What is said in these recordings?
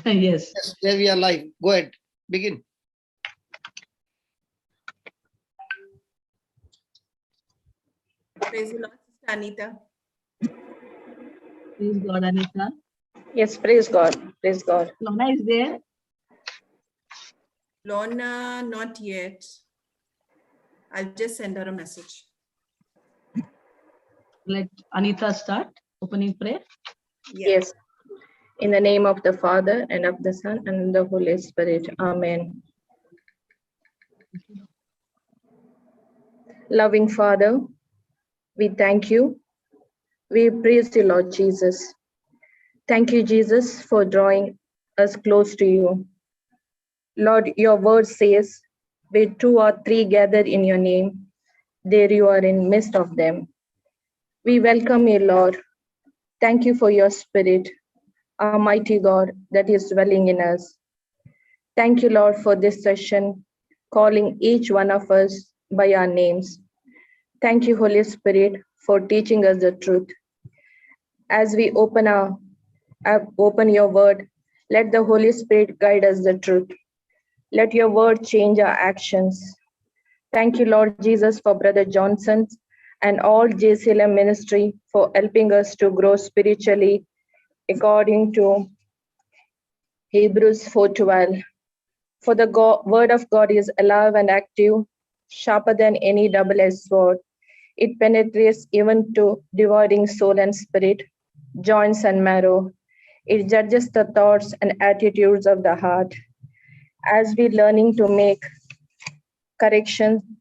Yes. Yes, there we are live. Go ahead. Begin. Praise the Lord, Sister Anita. Praise God, Anita. Yes, praise God. Praise God. Lorna is there? Lorna, not yet. I'll just send her a message. Let Anita start opening prayer. Yeah. Yes. In the name of the Father, and of the Son, and of the Holy Spirit. Amen. Loving Father, we thank you. We praise you, Lord Jesus. Thank you, Jesus, for drawing us close to you. Lord, your word says, where two or three gather in your name, there you are in midst of them. We welcome you, Lord. Thank you for your spirit, Almighty God, that is dwelling in us. Thank you, Lord, for this session, calling each one of us by our names. Thank you, Holy Spirit, for teaching us the truth. As we open your word, let the Holy Spirit guide us the truth. Let your word change our actions. Thank you, Lord Jesus, for Brother Johnson and all JCILM ministry for helping us to grow spiritually according to Hebrews 4:12. For the word of God is alive and active, sharper than any double-edged sword. It penetrates even to dividing soul and spirit, joints and marrow. It judges the thoughts and attitudes of the heart. As we learning to make correction,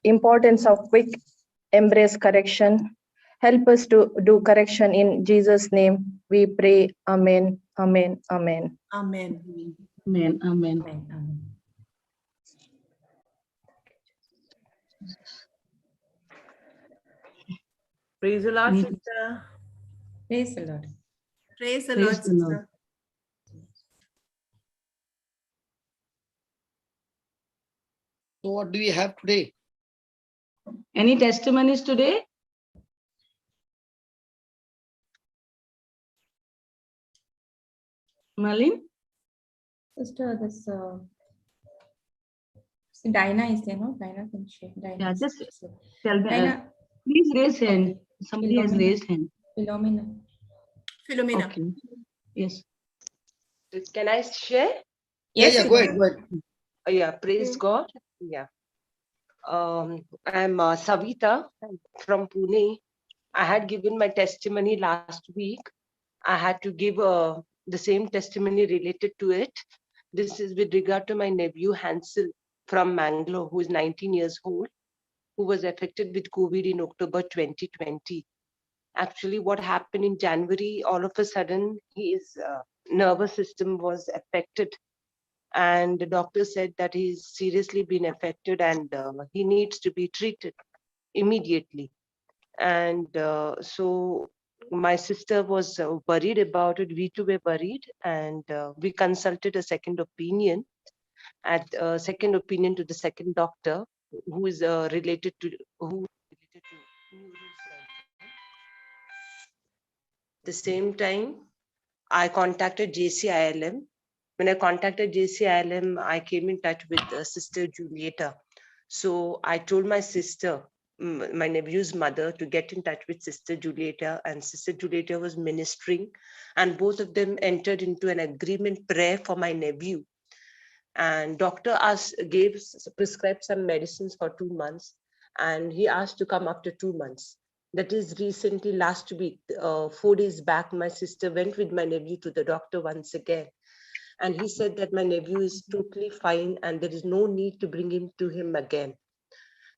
importance of quick embrace correction. Help us to do correction in Jesus' name. We pray. Amen. Amen. Amen. Amen. Amen. Amen. Amen. Amen. Praise the Lord, Praise- sister. Praise the Lord. Praise the Praise Lord, the Lord. sister. So what do we have today? Any testimonies today? Malin? Sister, this Dinah is there, no? Dinah can share. Dinah. Yeah, just tell me. Dinah, Please raise hand. Somebody has Philomena. raised hand. Philomena. Philomena. Okay. Yes. Can I share? Yes, Yeah, go ahead. Philomena. Go ahead. Yeah, praise God. Yeah. I'm Savita from Pune. I had given my testimony last week. I had to give the same testimony related to it. This is with regard to my nephew Hansel from Mangalore, who is 19 years old, who was affected with COVID in October 2020. Actually, what happened in January, all of a sudden, his nervous system was affected. And the doctor said that he's seriously been affected and he needs to be treated immediately. And so my sister was worried about it. We too were worried, and we consulted a second opinion to the second doctor, who is related to neurosurgeon. At the same time, I contacted JCILM. When I contacted JCILM, I came in touch with Sister Julieta. So I told my sister, my nephew's mother, to get in touch with Sister Julieta, and Sister Julieta was ministering, and both of them entered into an agreement prayer for my nephew. And doctor prescribed some medicines for 2 months, and he asked to come after 2 months. That is recently, last week, 4 days back, my sister went with my nephew to the doctor once again. And he said that my nephew is totally fine and there is no need to bring him to him again.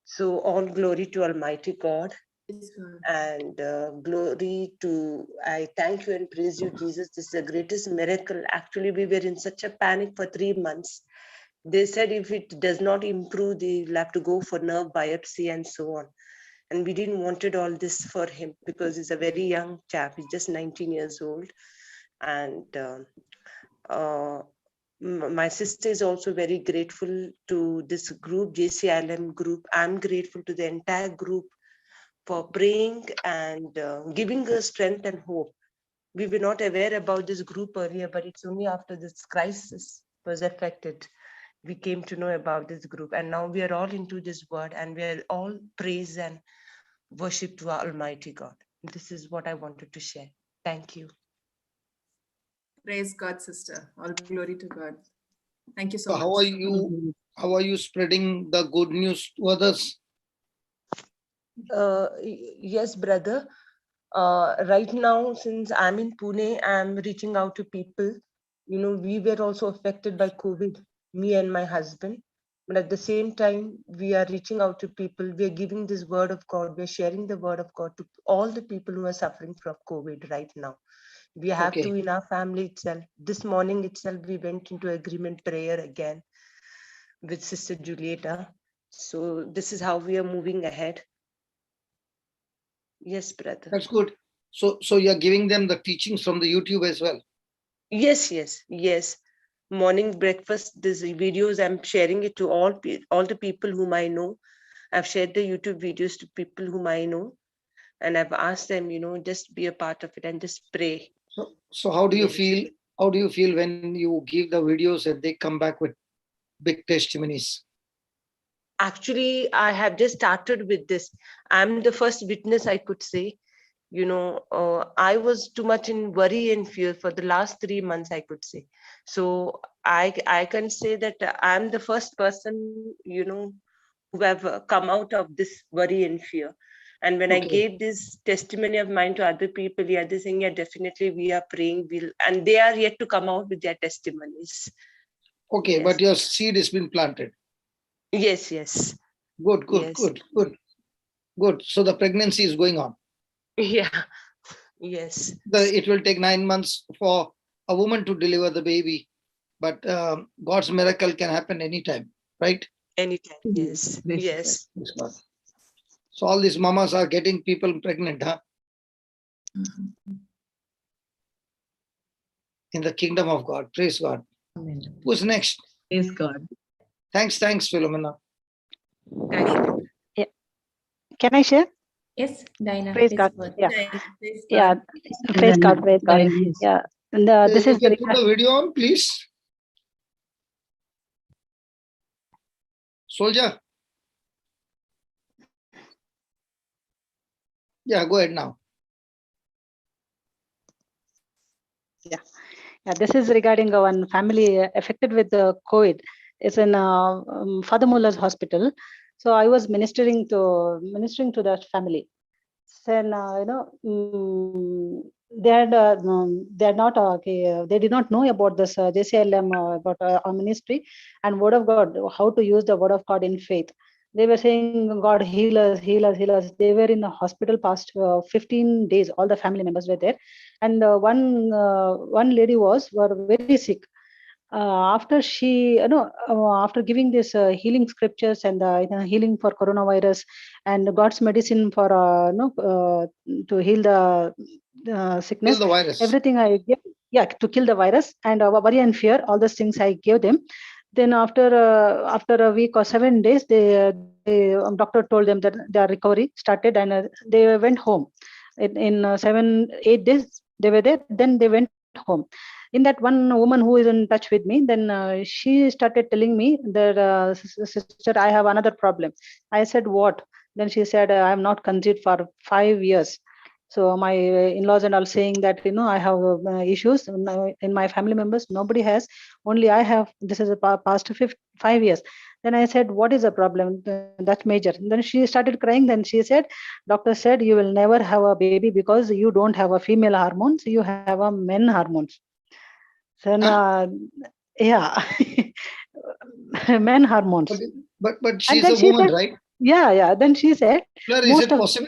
So all glory to Almighty God. And I thank you and praise you, Jesus. This is the greatest miracle. Actually, we were in such a panic for 3 months. They said if it does not improve, they'll have to go for nerve biopsy and so on. And we didn't wanted all this for him because he's a very young chap. He's just 19 years old. And my sister is also very grateful to this group, JCILM group. I'm grateful to the entire group for praying and giving us strength and hope. we were not aware about this group earlier, but it's only after this crisis was affected, we came to know about this group. And now we are all into this word, and we are all praise and worship to our Almighty God. This is what I wanted to share. Thank you. Praise God, sister. All glory to God. Thank you so So much. how are you spreading the good news to others? Yes, brother. Right now, since I'm in Pune, I'm reaching out to people. You know, we were also affected by COVID, me and my husband. But at the same time, we are reaching out to people. We are giving this word of God. We're sharing the word of God to all the people who are suffering from COVID right now. We have Okay. to in our family itself. This morning itself, we went into agreement prayer again with Sister Julieta. So this is how we are moving ahead. Yes, brother. That's good. So you're giving them the teachings from the YouTube as well. Yes. Morning breakfast, these videos, I'm sharing it to all the people whom I know. I've shared the YouTube videos to people whom I know, and I've asked them, just be a part of it and just pray. So how do you Yes. feel? How do you feel when you give the videos and they come back with big testimonies? Actually, I have just started with this. I'm the first witness, I could say. I was too much in worry and fear for the last 3 months, I could say. So I can say that I'm the first person, who have come out of this worry and fear. And when I Okay. gave this testimony of mine to other people, yeah, they're saying, yeah, definitely we are praying, and they are yet to come out with their testimonies. Okay, Yes. but your seed has been planted. Yes. Good. Yes. Good. So the pregnancy is going on. Yeah. Yes. It will take 9 months for a woman to deliver the baby, but God's miracle can happen anytime, right? Anytime. Yes. Praise Yes. Praise God. So all these mamas are getting people pregnant, huh? In the kingdom of God. Praise God. Amen. Who's next? Praise God. Thanks, Philomena. Can I share? Yes, Dinah. Praise please God. go ahead. Yeah. Praise Yeah. God. Praise God. Praise God. Yes. Yeah. And this You is can put the video on, please. Soldier. Yeah, go ahead now. Yeah. This is regarding one family affected with the COVID. It's in Father Muller's hospital. So I was ministering to that family. Then they had not they did not know about this JCILM about our ministry and word of God, how to use the word of God in faith. They were saying, God heal us, heal us, heal us. They were in the hospital past 15 days. All the family members were there, and one lady were very sick. After she, after giving this healing scriptures and healing for coronavirus and God's medicine for to heal the sickness, Kill the virus. everything I gave, to kill the virus and worry and fear, all those things I gave them. Then after a week or 7 days, doctor told them that their recovery started and they went home. In 7-8 days they were there. Then they went home. In that, one woman who is in touch with me, then she started telling me that, sister, I have another problem. I said, what? Then she said, I am not conceived for 5 years. So my in-laws and all saying that, I have issues in my family members. Nobody has, only I have. This is a past 5 years. Then I said, what is the problem? That's major. Then she started crying. Then she said, doctor said, you will never have a baby because you don't have a female hormones. You have a men hormones. Then, yeah, men hormones. But And she's then a she woman, said, right? yeah. Then she said, Fleur, is most it of possible?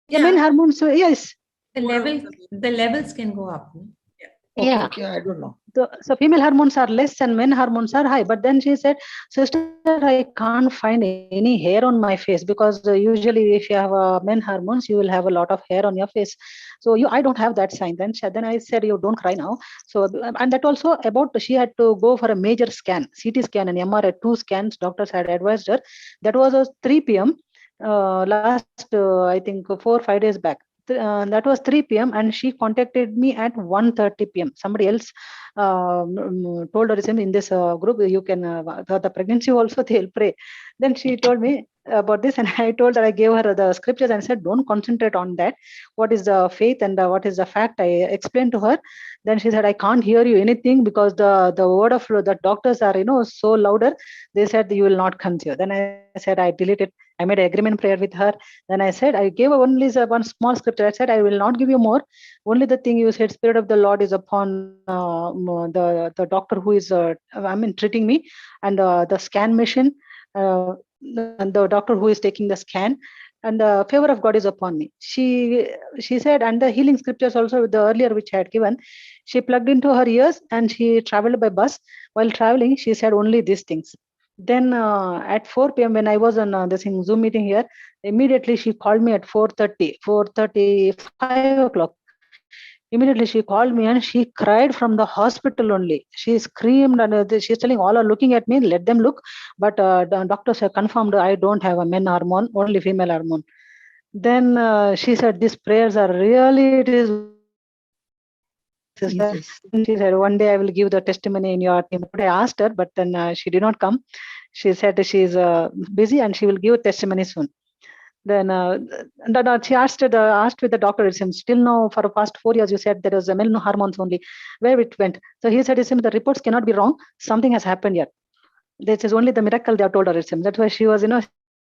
the men hormones, yes. The levels can go up. Okay, I don't know. So female hormones are less and men hormones are high. But then she said, sister, I can't find any hair on my face because usually if you have men hormones, you will have a lot of hair on your face. So I don't have that sign. Then I said, you don't cry now. So, and that also about, she had to go for a major scan, CT scan and MRI, 2 scans doctors had advised her. That was at 3 p.m. Last, I think 4 or 5 days back. that was 3 p.m. and she contacted me at 1:30 p.m. Somebody else told her in this group, you can the pregnancy also they'll pray. Then she told me about this, and I told her, I gave her the scriptures and said, don't concentrate on that. What is the faith and what is the fact? I explained to her. Then she said, I can't hear you anything because the word of the doctors are so louder. They said you will not conceive. Then I said, I deleted. I made an agreement prayer with her. Then I said, I gave her only one small scripture. I said, I will not give you more. Only the thing you said, Spirit of the Lord is upon the doctor who is treating me, and the scan machine, and the doctor who is taking the scan, and the favor of God is upon me. She said, and the healing scriptures also the earlier which I had given, she plugged into her ears and she traveled by bus. While traveling, she said only these things. Then at 4 p.m. when I was on this Zoom meeting here, immediately she called me at 4:30, 5 o'clock. Immediately she called me and she cried from the hospital only. She screamed and she's telling all are looking at me, let them look. But the doctors have confirmed I don't have a men hormone, only female hormone. Then she said, these prayers are really, it is. Sister. Jesus. She said, one day I will give the testimony in your team. I asked her, but then she did not come. She said she's busy and she will give testimony soon. Then she asked with the doctor, it seems, still now for the past 4 years, you said there is a male hormones only. Where it went? So he said, it seems the reports cannot be wrong. Something has happened here. This is only the miracle they have told her, it seems. That's why she was,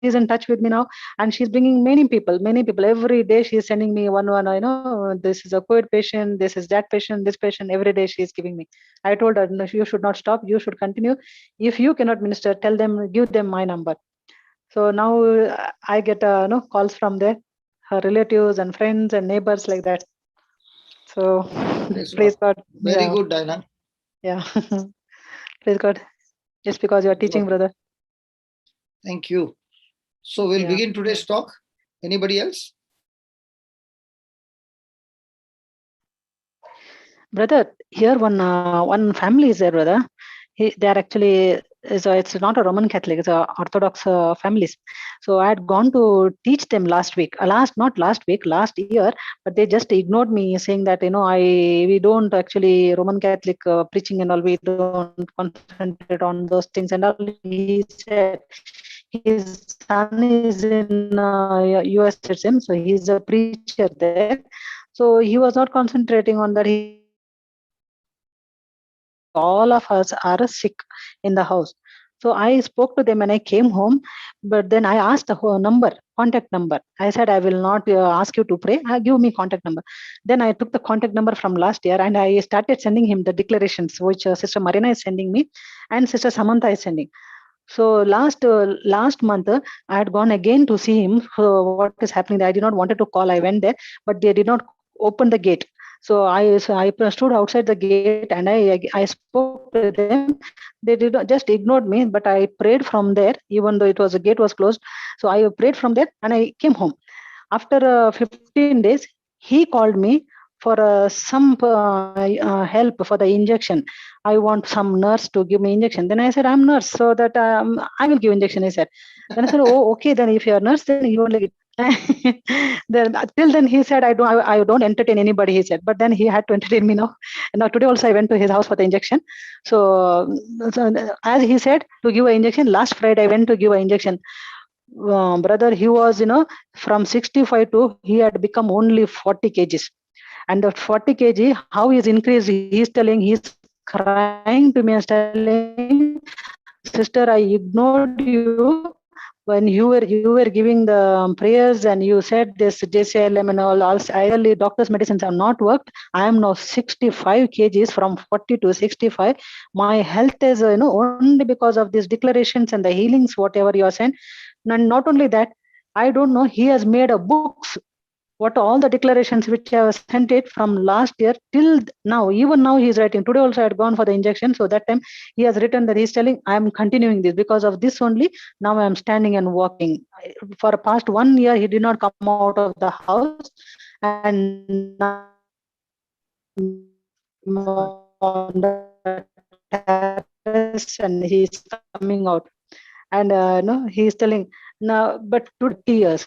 she's in touch with me now, and she's bringing many people every day. She's sending me one, this is a COVID patient, this is that patient, this patient. Every day she's giving me. I told her, no, you should not stop. You should continue. If you cannot minister, tell them, give them my number. So now I get calls from there, her relatives and friends and neighbors like that. So praise God. Very good, Diana. Yeah. Praise God. Just because you are teaching, brother. Thank you. So we'll begin today's talk. Anybody else? Brother, here one family is there, brother. They are actually, it's not a Roman Catholic, it's a Orthodox families. So I had gone to teach them last year, but they just ignored me, saying that we don't actually Roman Catholic preaching and all, we don't concentrate on those things and all. He said his son is in US, so he's a preacher there. So he was not concentrating on that. All of us are sick in the house. So I spoke to them and I came home, but then I asked the contact number. I said, I will not ask you to pray. Give me contact number. Then I took the contact number from last year and I started sending him the declarations, which Sister Marina is sending me and Sister Samantha is sending. So last month, I had gone again to see him. So what is happening? I did not wanted to call. I went there, but they did not open the gate. So I stood outside the gate and I spoke to them. They did not, just ignored me, but I prayed from there, even though the gate was closed. So I prayed from there and I came home. After 15 days, he called me for some help for the injection. I want some nurse to give me injection. Then I said, I'm nurse, so that I will give injection, he said. Then I said, oh, okay, then if you're a nurse, then you only then till then he said, I don't entertain anybody, he said. But then he had to entertain me now. And now today also I went to his house for the injection. So as he said to give an injection, last Friday I went to give an injection. Brother, he was from 65 to he had become only 40 kgs. And that 40 kg, how he's increased, he's telling, he's crying to me and telling, sister, I ignored you when you were giving the prayers and you said this JCILM and all ideally doctors' medicines have not worked. I am now 65 kgs from 40 to 65. My health is only because of these declarations and the healings, whatever you are saying. And not only that, I don't know, he has made a books. What all the declarations which I have sent it from last year till now, even now he is writing. Today also I had gone for the injection. So that time he has written that he's telling, I am continuing this because of this only. Now I am standing and walking. For the past 1 year, he did not come out of the house. And now on the terrace and he's coming out. And no, he's telling now, but 2 years.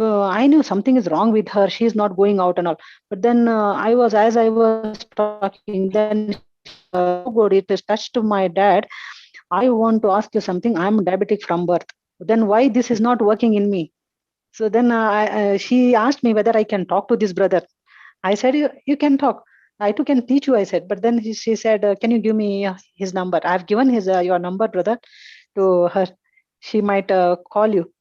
I knew something is wrong with her. She's not going out and all. But then as I was talking, then so good. It has touched my dad. I want to ask you something. I'm diabetic from birth. Then why this is not working in me? So then she asked me whether I can talk to this brother. I said, you can talk. I too can teach you, I said. But then she said, can you give me his number? I've given his your number, brother, to her. She might call you.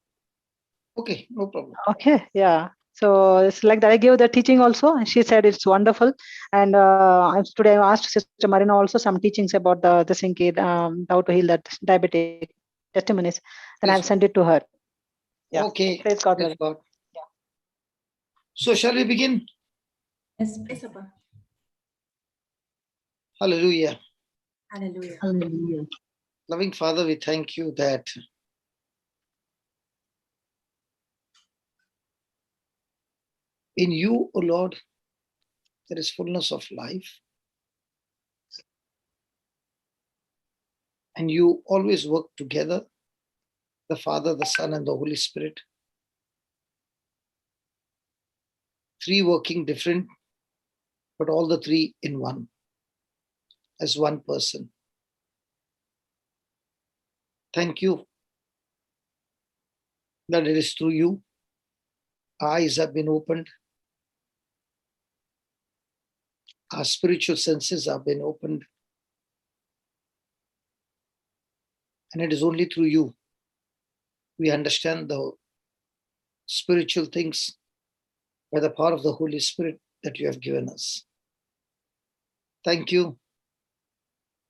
Okay, no problem. Okay, yeah. So it's like that. I gave the teaching also, and she said it's wonderful. And today I asked Sister Marina also some teachings about the Sinki, how to heal that diabetic testimonies, and I've Praise sent it to her. Yeah. Okay. Praise God. Praise brother. God. So shall we begin? Yes, Yes, Abba. Hallelujah. Hallelujah. Hallelujah. Loving Father, we thank you that in you, O Lord, there is fullness of life. And you always work together, the Father, the Son, and the Holy Spirit. Three working different, but all the three in one, as one person. Thank you that it is through you. Our eyes have been opened. Our spiritual senses have been opened. And it is only through you we understand the spiritual things by the power of the Holy Spirit that you have given us. Thank you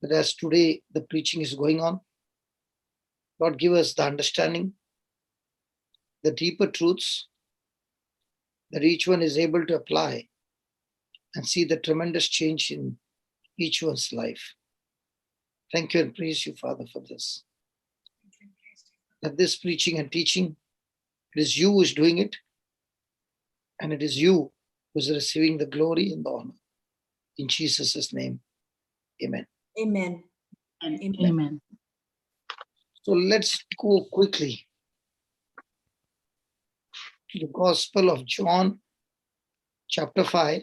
that as today the preaching is going on, Lord, give us the understanding, the deeper truths that each one is able to apply and see the tremendous change in each one's life. Thank you and praise you, Father, for this. That this preaching and teaching, it is you who is doing it, and it is you who is receiving the glory and the honor. In Jesus' name, amen. Amen. Amen. Amen. Amen. So let's go quickly to the Gospel of John, chapter 5,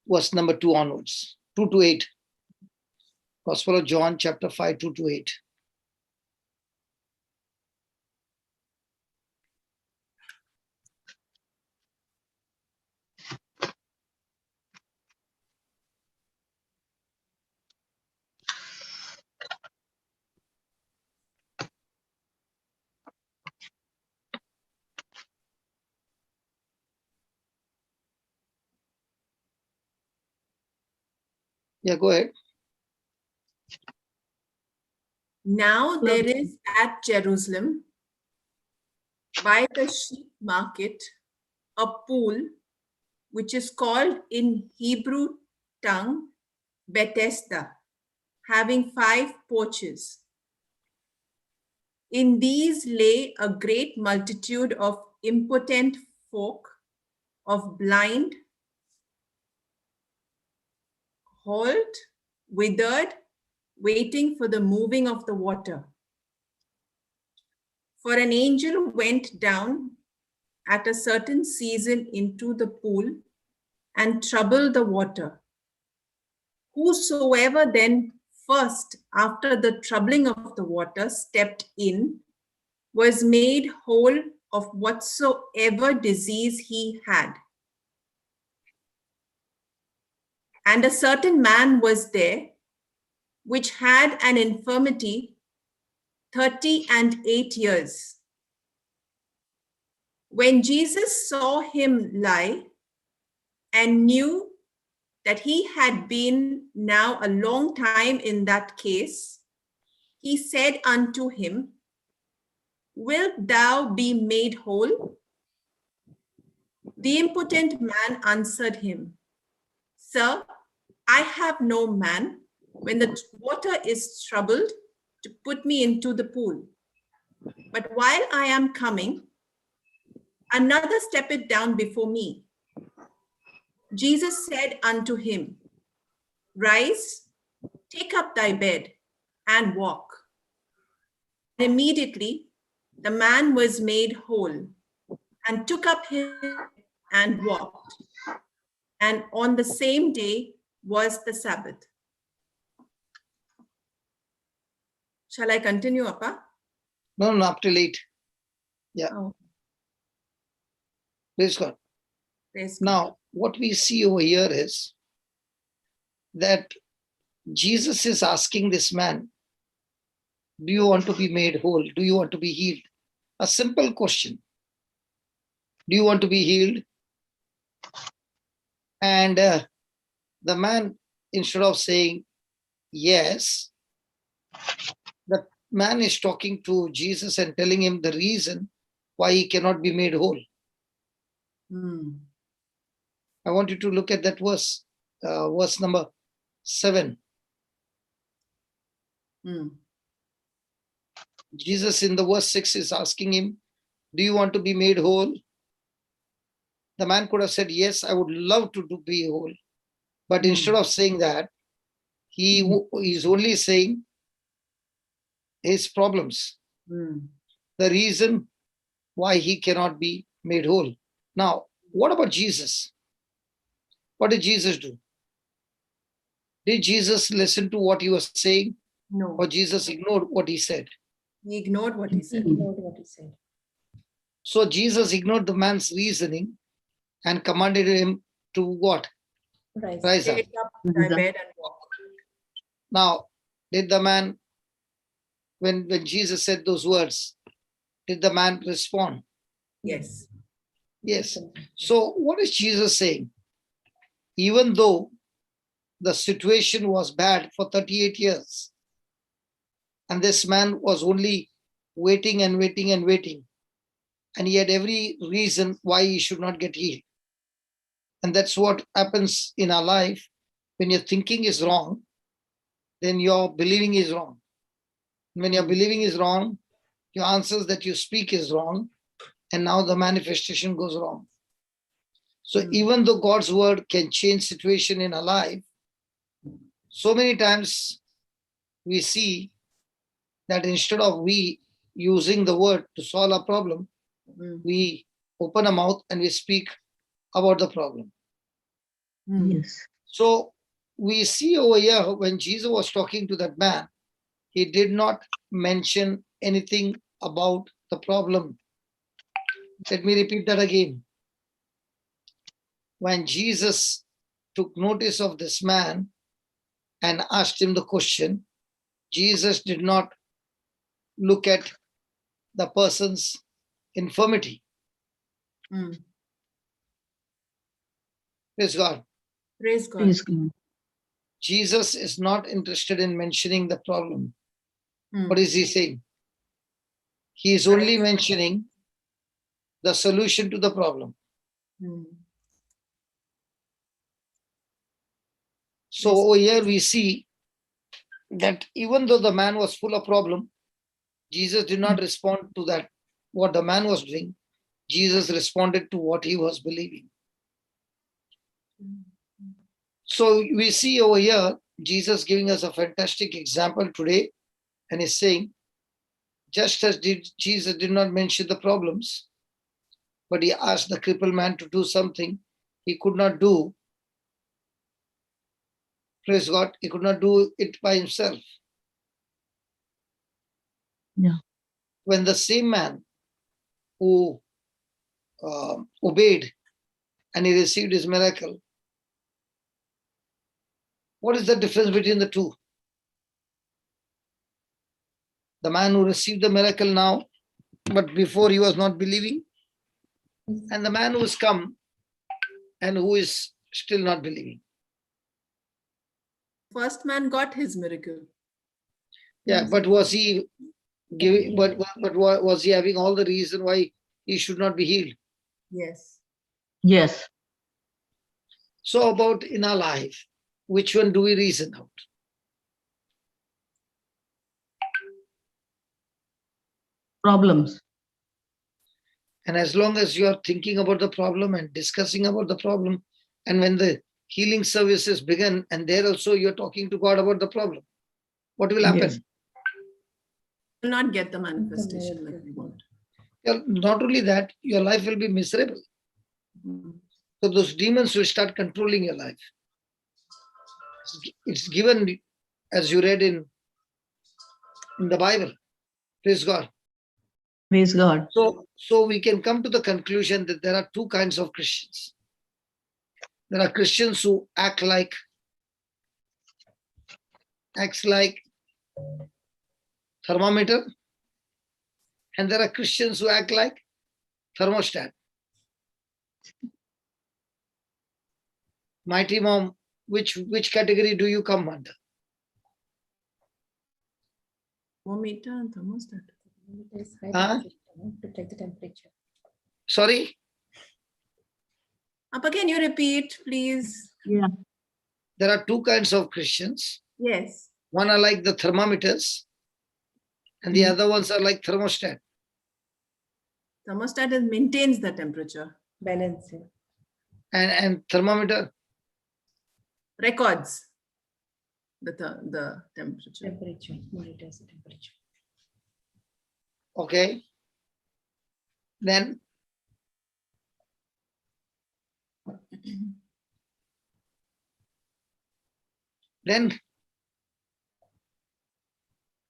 verse number 2 onwards, 2 to 8. Gospel of John, chapter 5, 2 to 8. Yeah, go ahead. Now there is at Jerusalem, by the sheep market, a pool which is called in Hebrew tongue Bethesda, having 5 porches. In these lay a great multitude of impotent folk, of blind, halt, withered, waiting for the moving of the water. For an angel went down at a certain season into the pool and troubled the water. Whosoever then first, after the troubling of the water, stepped in, was made whole of whatsoever disease he had. And a certain man was there, which had an infirmity 38 years. When Jesus saw him lie and knew that he had been now a long time in that case, he said unto him, Wilt thou be made whole? The impotent man answered him, Sir, I have no man, when the water is troubled, to put me into the pool. But while I am coming, another steppeth down before me. Jesus said unto him, Rise, take up thy bed, and walk. Immediately the man was made whole and took up his bed and walked. And on the same day was the Sabbath. Shall I continue, Appa? No, no, up till 8. Yeah. Oh. Praise God. Praise God. Now, what we see over here is that Jesus is asking this man, do you want to be made whole? Do you want to be healed? A simple question. Do you want to be healed? And the man, instead of saying yes, the man is talking to Jesus and telling him the reason why he cannot be made whole. I want you to look at that verse, verse number 7. Jesus in the verse 6 is asking him, do you want to be made whole? The man could have said, yes, I would love to be whole. But instead of saying that, he is only saying his problems, the reason why he cannot be made whole. Now, what about Jesus? What did Jesus do? Did Jesus listen to what he was saying? No. Or Jesus ignored what he said? He ignored what he said. So Jesus ignored the man's reasoning and commanded him to what? Rise up. Take up thy bed and walk. Now, did the man, when Jesus said those words, did the man respond? Yes. Yes. So what is Jesus saying? Even though the situation was bad for 38 years, and this man was only waiting and waiting and waiting, and he had every reason why he should not get healed. And that's what happens in our life. When your thinking is wrong, then your believing is wrong. When your believing is wrong, your answers that you speak is wrong, and now the manifestation goes wrong. So even though God's word can change situation in our life, so many times we see that instead of we using the word to solve a problem, we open a mouth and we speak about the problem. Yes. So we see over here when Jesus was talking to that man, he did not mention anything about the problem. Let me repeat that again. When Jesus took notice of this man and asked him the question, Jesus did not look at the person's infirmity. Praise God. Praise God. Praise God. Jesus is not interested in mentioning the problem. What is he saying? He is only mentioning the solution to the problem. So over here we see that even though the man was full of problem, Jesus did not respond to that, what the man was doing. Jesus responded to what he was believing. So we see over here, Jesus giving us a fantastic example today, and he's saying, just as Jesus did not mention the problems, but he asked the crippled man to do something he could not do. Praise God, he could not do it by himself. Yeah. When the same man who obeyed and he received his miracle, what is the difference between the two? The man who received the miracle now, but before he was not believing, and the man who has come and who is still not believing. First man got his miracle. Yeah, but was he giving? But was he having all the reason why he should not be healed? Yes. Yes. So about in our life, which one do we reason out? Problems. And as long as you are thinking about the problem and discussing about the problem, and when the healing services begin, and there also you're talking to God about the problem, what will happen? Yes. Will not get the manifestation that we want. Not only that, your life will be miserable. So those demons will start controlling your life. It's given, as you read in the Bible. Praise God. Praise God. So we can come to the conclusion that there are two kinds of Christians. There are Christians who acts like thermometer, and there are Christians who act like thermostat. Mighty Mom, which category do you come under? Thermometer and thermostat. It is high Huh? temperature, to check the temperature. Sorry? Appa, can you repeat, please? Yeah. There are two kinds of Christians. Yes. One are like the thermometers, and the other ones are like thermostat. Thermostat maintains the temperature. Balance. Yeah. And thermometer, Records the temperature. Temperature, monitors the temperature. okay. Then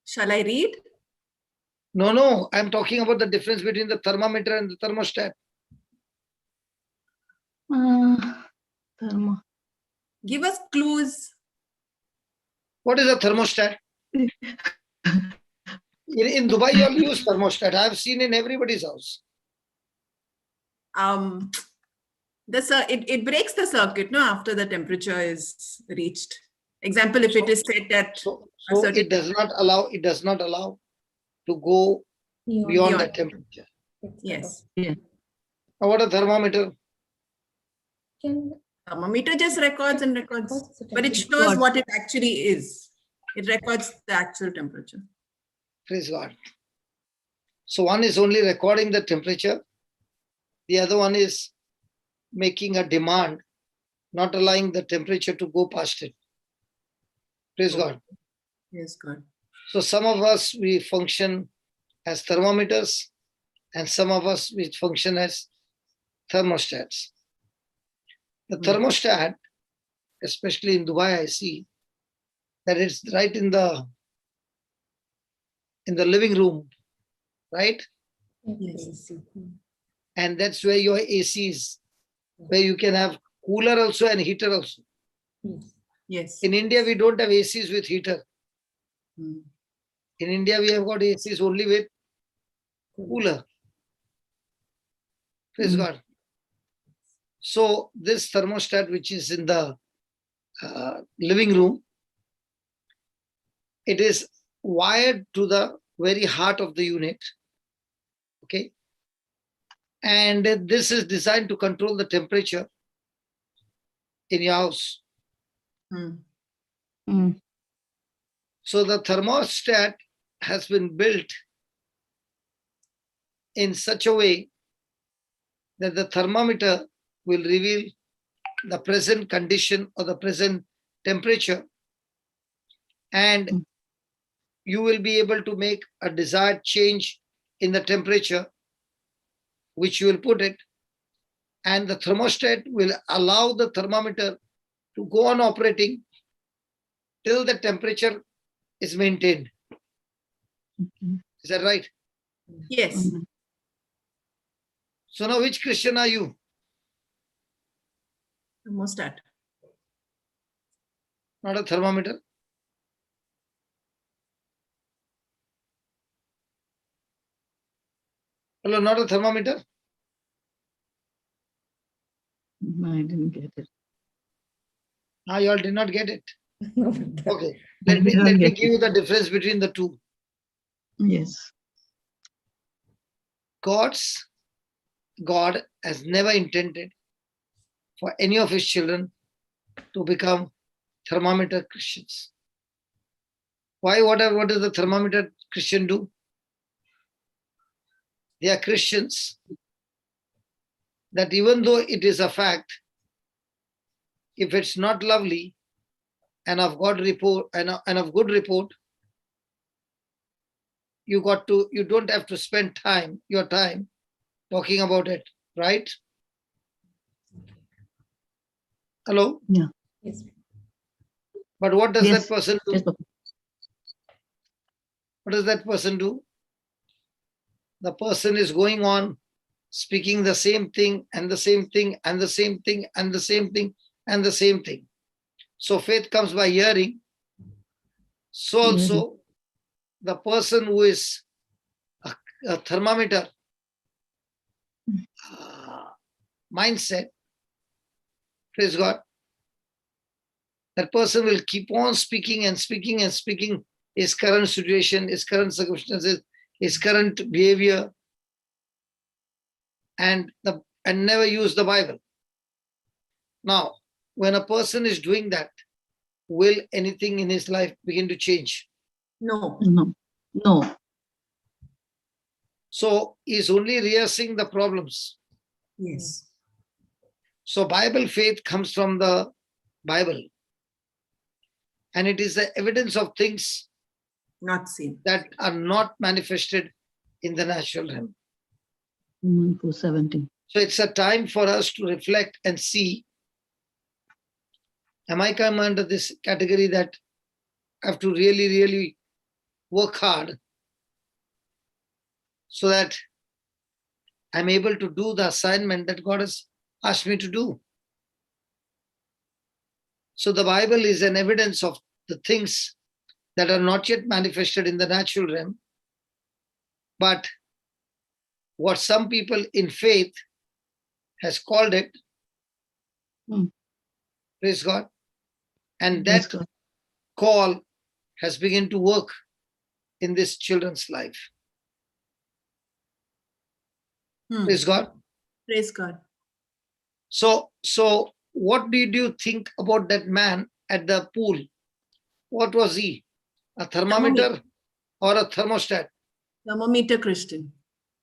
Shall I read? no, I'm talking about the difference between the thermometer and the thermostat. Thermo. Give us clues. What is a thermostat? In Dubai, you all use thermostat. I've seen in everybody's house. It breaks the circuit, no, after the temperature is reached. Example, if it is set at So certain it does not allow to go beyond that temperature. Yes. Yeah. Now, what a thermometer? Thermometer just records and records, Records the but it temperature. shows what it actually is. It records the actual temperature. Praise God. So one is only recording the temperature. The other one is making a demand, not allowing the temperature to go past it. Praise God. Yes, God. So some of us, we function as thermometers, and some of us, we function as thermostats. The thermostat, especially in Dubai, I see that it's right in the living room, right? Yes. And that's where your AC is, where you can have cooler also and heater also. Yes. In India, we don't have ACs with heater. Mm. In India, we have got ACs only with cooler. Praise God. So this thermostat, which is in the living room, it is wired to the very heart of the unit. Okay. And this is designed to control the temperature in your house. So the thermostat has been built in such a way that the thermometer will reveal the present condition or the present temperature, and you will be able to make a desired change in the temperature which you will put it, and the thermostat will allow the thermometer to go on operating till the temperature is maintained. Is that right? Yes. So now, which Christian are you? Thermostat. Not a thermometer? Hello, not a thermometer? I didn't get it. You all did not get it. Okay, I let me did not get give you the difference between the two. Yes. God has never intended for any of his children to become thermometer Christians. Why? What does the thermometer Christian do? They are Christians that even though it is a fact, if it's not lovely and of good report, you don't have to spend your time talking about it, right? Hello? Yes. But what does Yes. that person do? Yes, Papa. What does that person do? The person is going on speaking the same thing and the same thing and the same thing and the same thing and the same thing. So faith comes by hearing. So also the person who is a thermometer mindset, praise God, that person will keep on speaking and speaking and speaking his current situation, his current circumstances, his current behavior, and never use the Bible. Now, when a person is doing that, will anything in his life begin to change? No. No. No. So he's only rehearsing the problems. Yes. So Bible faith comes from the Bible. And it is the evidence of things Not seen. that are not manifested in the natural realm. 4:17. So it's a time for us to reflect and see, am I come under this category that I have to really, really work hard so that I'm able to do the assignment that God has asked me to do. So the Bible is an evidence of the things that are not yet manifested in the natural realm, but what some people in faith has called it, praise God, and Praise that God. call has begun to work in this children's life. Praise God. Praise God. So what did you think about that man at the pool? What was he? A thermometer or a thermostat? Thermometer Christian.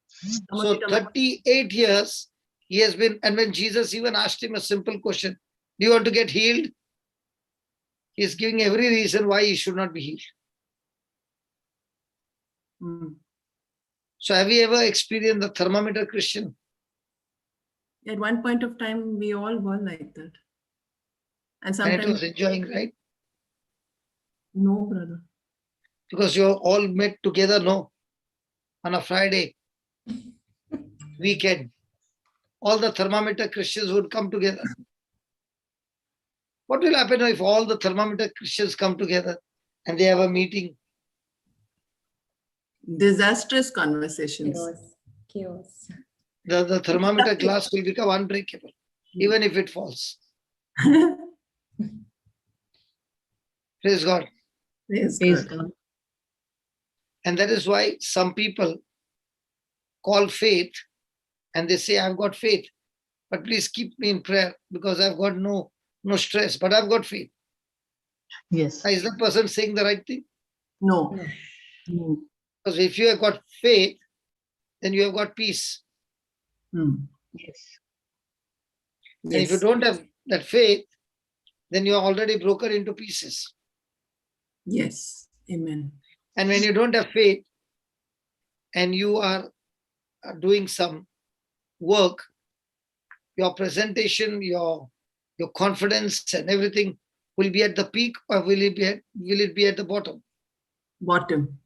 So Thermometer. 38 years he has been, and when Jesus even asked him a simple question, do you want to get healed? He is giving every reason why he should not be healed. So have you ever experienced the thermometer Christian? At one point of time, we all were like that. And And sometimes, it was enjoying, right? no, brother. Because you're all met together, no? On a Friday weekend. All the thermometer Christians would come together. What will happen if all the thermometer Christians come together and they have a meeting? Disastrous conversations. Chaos. The thermometer glass will become unbreakable, even if it falls. Praise God. Praise Praise God. God. And that is why some people call faith and they say, I've got faith, but please keep me in prayer because I've got no stress, but I've got faith. Yes. Is that person saying the right thing? No. No. Because if you have got faith, then you have got peace. Yes. And if you Yes. don't have that faith, then you are already broken into pieces. Yes. Amen. And when you don't have faith and you are doing some work, your presentation, your confidence and everything will be at the peak, or will it be at the bottom? Bottom.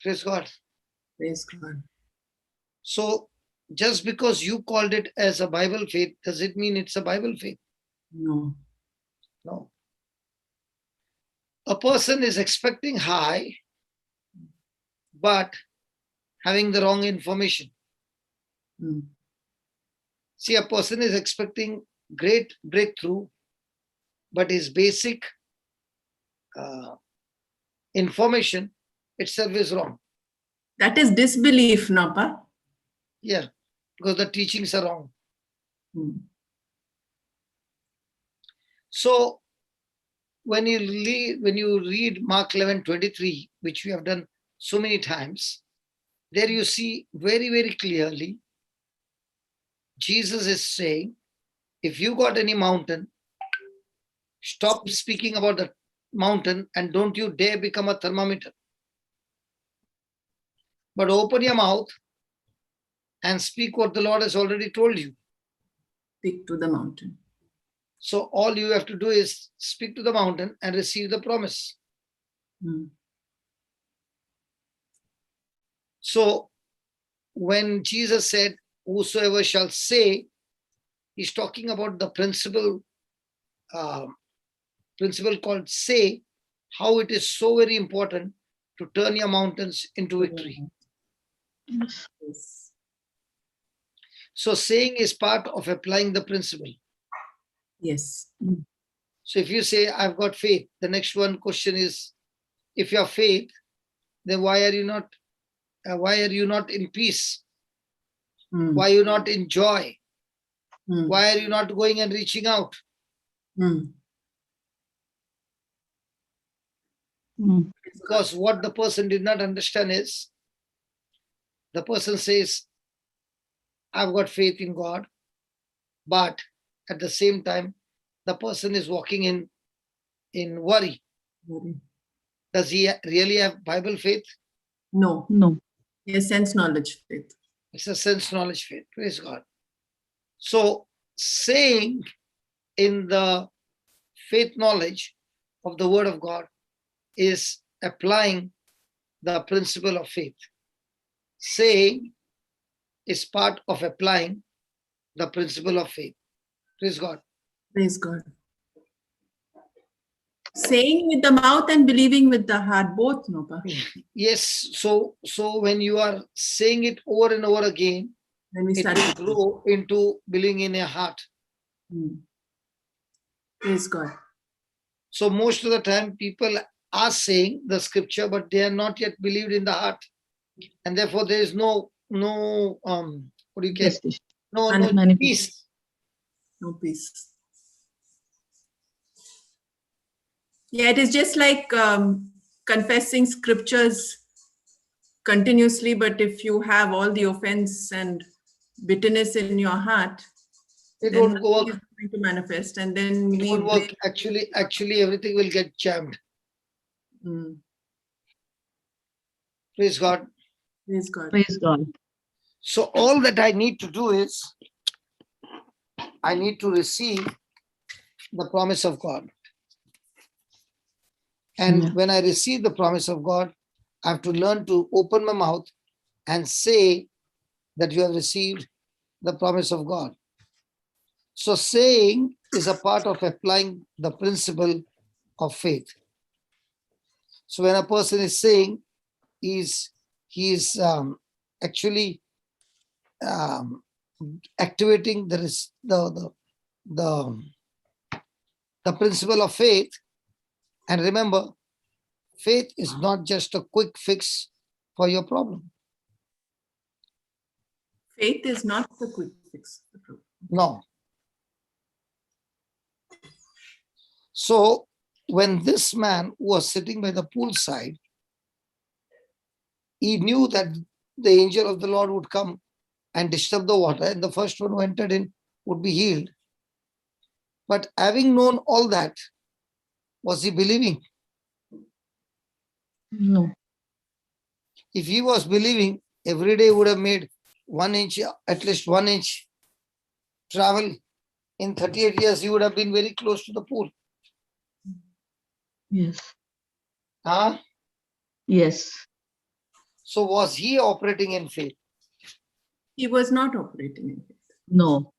Praise God. Praise God. So just because you called it as a Bible faith, does it mean it's a Bible faith? No. No. A person is expecting high, but having the wrong information. See, a person is expecting great breakthrough, but his basic information itself is wrong. That is disbelief, Napa. Yeah, because the teachings are wrong. So when you read Mark 11:23, which we have done so many times, there you see very, very clearly Jesus is saying, if you got any mountain, stop speaking about the mountain and don't you dare become a thermometer. But open your mouth and speak what the Lord has already told you. Speak to the mountain. So all you have to do is speak to the mountain and receive the promise. Hmm. So when Jesus said, whosoever shall say, he's talking about the principle called say, how it is so very important to turn your mountains into victory. Yes. Yes. So saying is part of applying the principle. Yes. So if you say, I've got faith, the next one question is, if you have faith, then why are you not in peace? Hmm. Why are you not in joy? Hmm. Why are you not going and reaching out? Hmm. Mm. Because what the person did not understand is, the person says, I've got faith in God, but at the same time, the person is walking in worry. Does he really have Bible faith? No. No. Yes, sense knowledge faith. It's a sense knowledge faith. Praise God. So saying in the faith knowledge of the word of God is applying the principle of faith. Saying is part of applying the principle of faith. Praise God. Praise God. Saying with the mouth and believing with the heart, both, no? Pa? Yes, so when you are saying it over and over again, Then we it start. will grow into believing in your heart. Hmm. Praise God. So most of the time people are saying the scripture, but they are not yet believed in the heart. And therefore there is no what do you get? Manifestation. No Manifestation. peace. No peace. Yeah, it is just like confessing scriptures continuously, but if you have all the offense and bitterness in your heart, It then won't work. nothing is going to manifest. And then It we won't work. Actually everything will get jammed. Hmm. Praise God. Praise God. Praise God. So all that I need to do is I need to receive the promise of God. And Yeah. when I receive the promise of God, I have to learn to open my mouth and say that you have received the promise of God. So saying is a part of applying the principle of faith. So when a person is saying, he is actually activating the principle of faith. And remember, faith is not just a quick fix for your problem. Faith is not the quick fix. No. So when this man was sitting by the poolside, he knew that the angel of the Lord would come and disturb the water, and the first one who entered in would be healed. But having known all that, was he believing? No. If he was believing, every day would have made 1 inch, at least 1 inch travel. In 38 years, he would have been very close to the pool. Yes. Huh? Yes. So was he operating in faith? He was not operating in faith. No.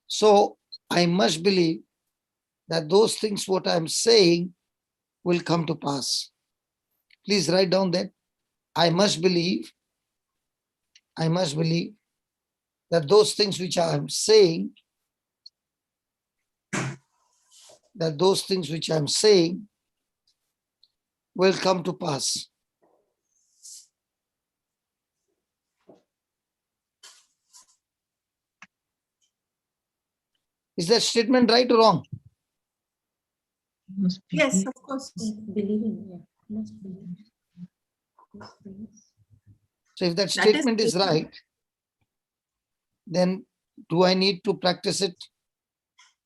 So I must believe that those things what I'm saying will come to pass. Please write down that. I must believe that those things which I am saying, will come to pass. Is that statement right or wrong? Must be. Yes, of course. Believing, yeah. Must believe. Yes, yes. So if that That is statement is faith. right, then do I need to practice it?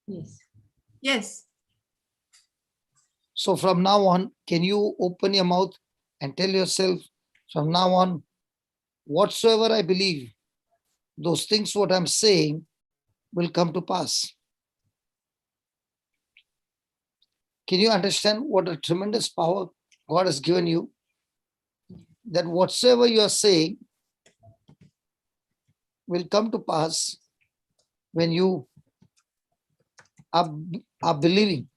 Yes. Yes. So from now on, can you open your mouth and tell yourself From now on, whatsoever I believe, those things what I'm saying will come to pass. Can you understand what a tremendous power God has given you? That whatsoever you are saying will come to pass when you are believing.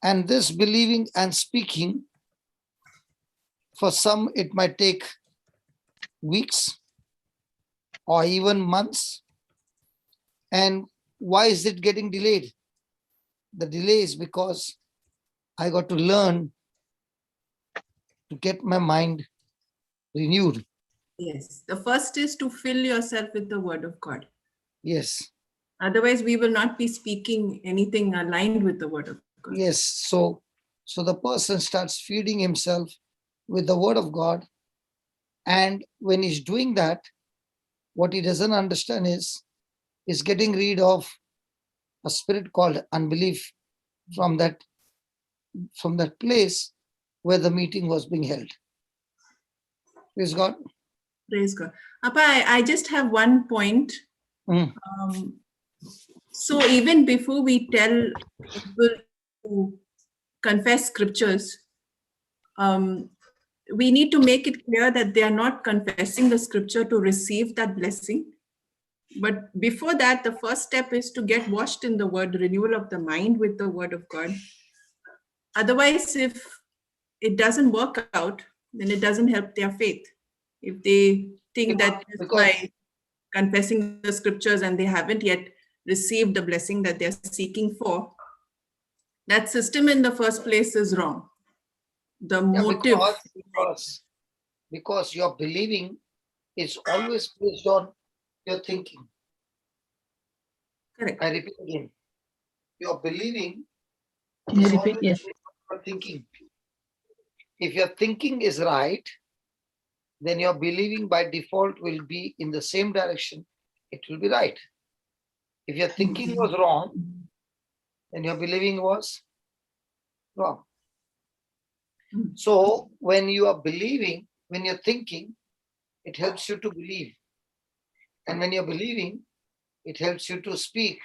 And this believing and speaking, for some it might take weeks or even months. And why is it getting delayed? The delay is because I got to learn to get my mind renewed. Yes. The first is to fill yourself with the word of God. Yes. Otherwise, we will not be speaking anything aligned with the word of God. Yes. So the person starts feeding himself with the word of God. And when he's doing that, what he doesn't understand is getting rid of a spirit called unbelief from that place where the meeting was being held. Praise God. Praise God. Appa, I just have one point. So even before we tell people to confess scriptures, we need to make it clear that they are not confessing the scripture to receive that blessing. But before that, the first step is to get washed in the word, renewal of the mind with the word of God. Otherwise, if it doesn't work out, then it doesn't help their faith. If they think that just by confessing the scriptures and they haven't yet received the blessing that they're seeking for, that system in the first place is wrong. The motive. Because your believing is always based on your thinking. Correct. I repeat again. Your believing Can you is repeat? always Yes. based on your thinking. If your thinking is right, then your believing by default will be in the same direction. It will be right. If your thinking was wrong, then your believing was wrong. So when you are believing, when you're thinking, it helps you to believe. And when you're believing, it helps you to speak.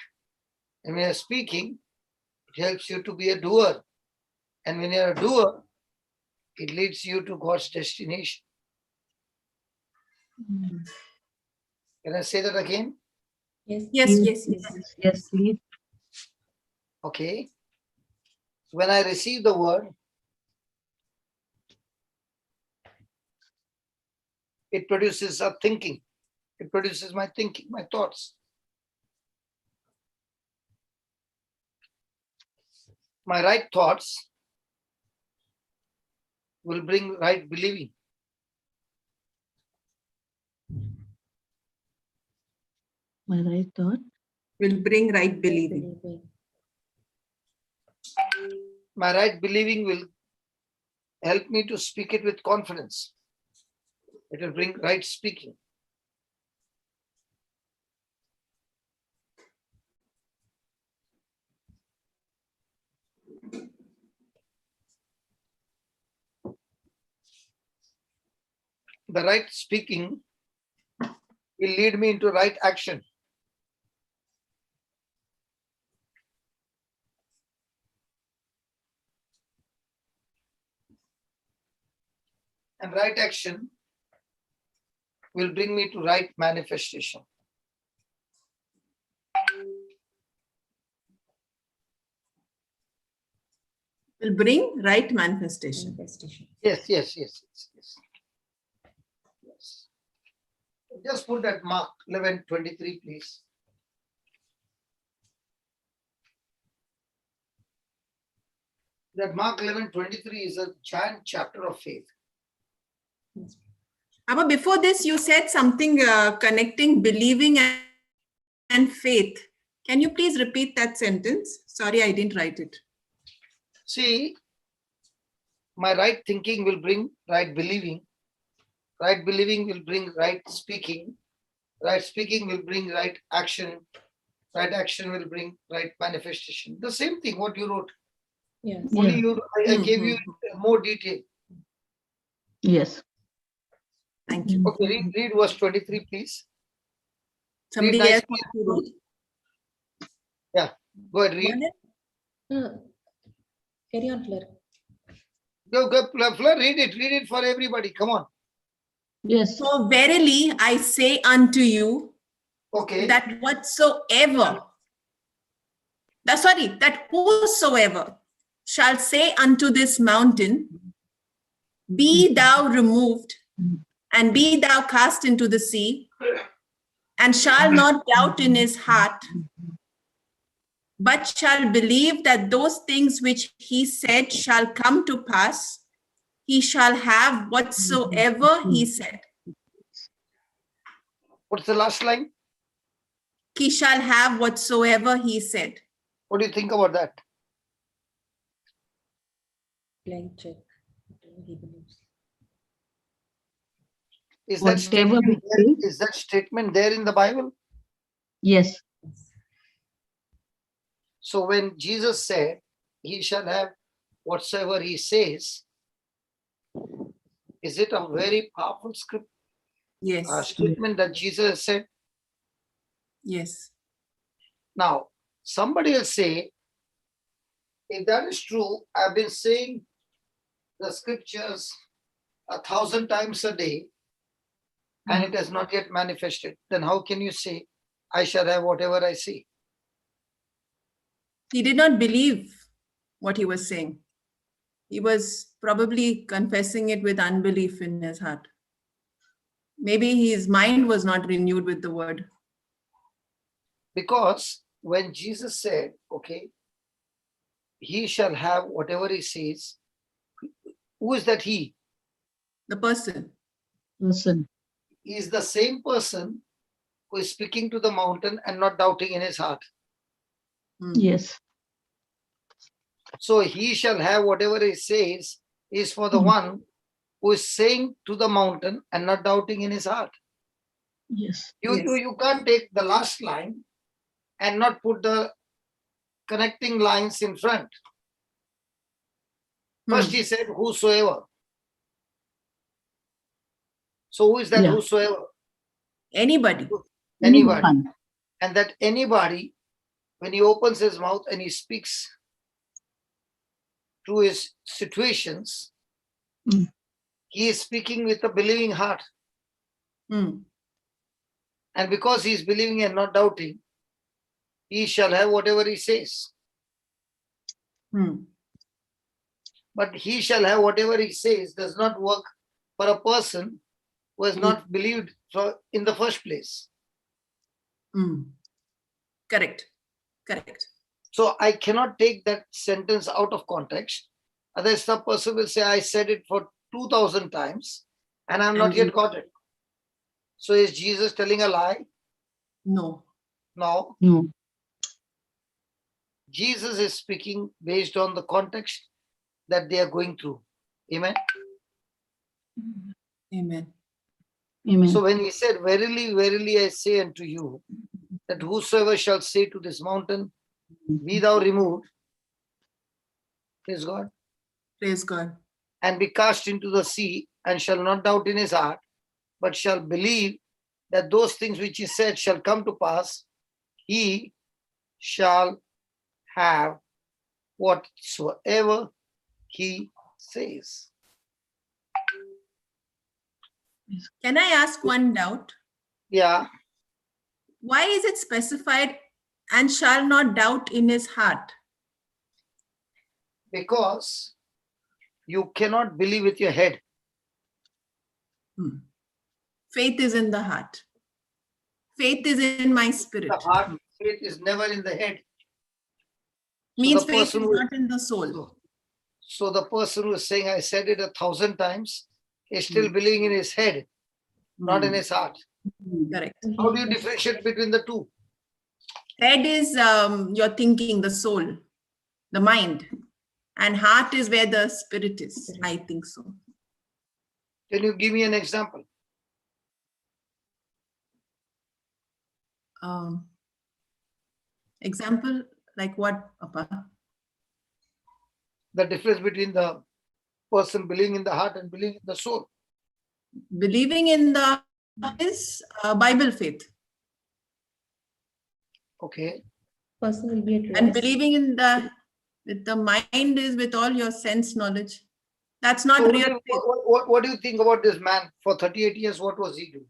And when you're speaking, it helps you to be a doer. And when you're a doer, it leads you to God's destination. Can I say that again? Yes. Yes, please. Okay. When I receive the word, it produces a thinking. It produces my thinking, my thoughts. My right thoughts will bring right believing. My right thought will bring right believing. My right believing will help me to speak it with confidence. It will bring right speaking. The right speaking will lead me into right action. And right action will bring me to right manifestation. Will bring right manifestation. Yes. Just put that Mark 11:23, please. That Mark 11:23 is a giant chapter of faith. But before this, you said something connecting believing and faith. Can you please repeat that sentence? Sorry, I didn't write it. See, my right thinking will bring right believing. Right believing will bring right speaking. Right speaking will bring right action. Right action will bring right manifestation. The same thing what you wrote. Yes. Only Yeah. you, I gave you more detail. Yes. Thank you. Okay, read verse 23, please. Somebody nice. else wants to read? Go ahead, read. Carry on, Fleur. Go, Fleur, read it for everybody. Come on. Yes. So verily I say unto you Okay. that whatsoever, that whosoever shall say unto this mountain, be thou removed and be thou cast into the sea, and shall not doubt in his heart, but shall believe that those things which he said shall come to pass, he shall have whatsoever he said. What's the last line? He shall have whatsoever he said. What do you think about that? Blank check. Whatever he believes. Is that, Whatever statement we there, say. is that statement there in the Bible? Yes. So when Jesus said, he shall have whatsoever he says, is it a very powerful Yes, statement that Jesus said? yes. Now, somebody will say, if that is true, I've been saying the scriptures 1,000 times a day and it has not yet manifested. Then how can you say, I shall have whatever I say? He did not believe what he was saying. He was probably confessing it with unbelief in his heart. Maybe his mind was not renewed with the word. Because when Jesus said, okay, he shall have whatever he says, who is that he? The person. Person. He is the same person who is speaking to the mountain and not doubting in his heart. Yes. So he shall have whatever he says is for the one who is saying to the mountain and not doubting in his heart. Yes. You can't take the last line and not put the connecting lines in front. First he said, whosoever. So who is that Yeah. whosoever? Anybody. Anybody. Anyone. And that anybody, when he opens his mouth and he speaks through his situations, he is speaking with a believing heart. Hmm. And because he is believing and not doubting, he shall have whatever he says. Hmm. But he shall have whatever he says does not work for a person who has not believed in the first place. Hmm. Correct. Correct. So I cannot take that sentence out of context. Otherwise, the person will say, I said it for 2,000 times and I'm not yet got it. So is Jesus telling a lie? No. No. No. Jesus is speaking based on the context that they are going through. Amen. Amen. Amen. So when he said, verily, verily, I say unto you, that whosoever shall say to this mountain, be thou removed, praise God, Praise God. and be cast into the sea, and shall not doubt in his heart, but shall believe that those things which he said shall come to pass, he shall have whatsoever he says. Can I ask one doubt? Yeah, Why is it specified and shall not doubt in his heart? because you cannot believe with your head. Faith is in the heart. Faith is in my spirit. The heart, faith is never in the head. Means the faith person is who- not in the soul. So the person who is saying, I said it 1,000 times, is still believing in his head, not in his heart. Correct. How do you differentiate between the two? Head is your thinking, the soul, the mind. And heart is where the spirit is. I think so. Can you give me an example? Example, like what, Papa? the difference between the person believing in the heart and believing in the soul? Believing in the is Bible faith, Okay. Person will be at and rest. believing in the with the mind is with all your sense knowledge. That's not So real faith. what do you think about this man? For 38 years, what was he doing?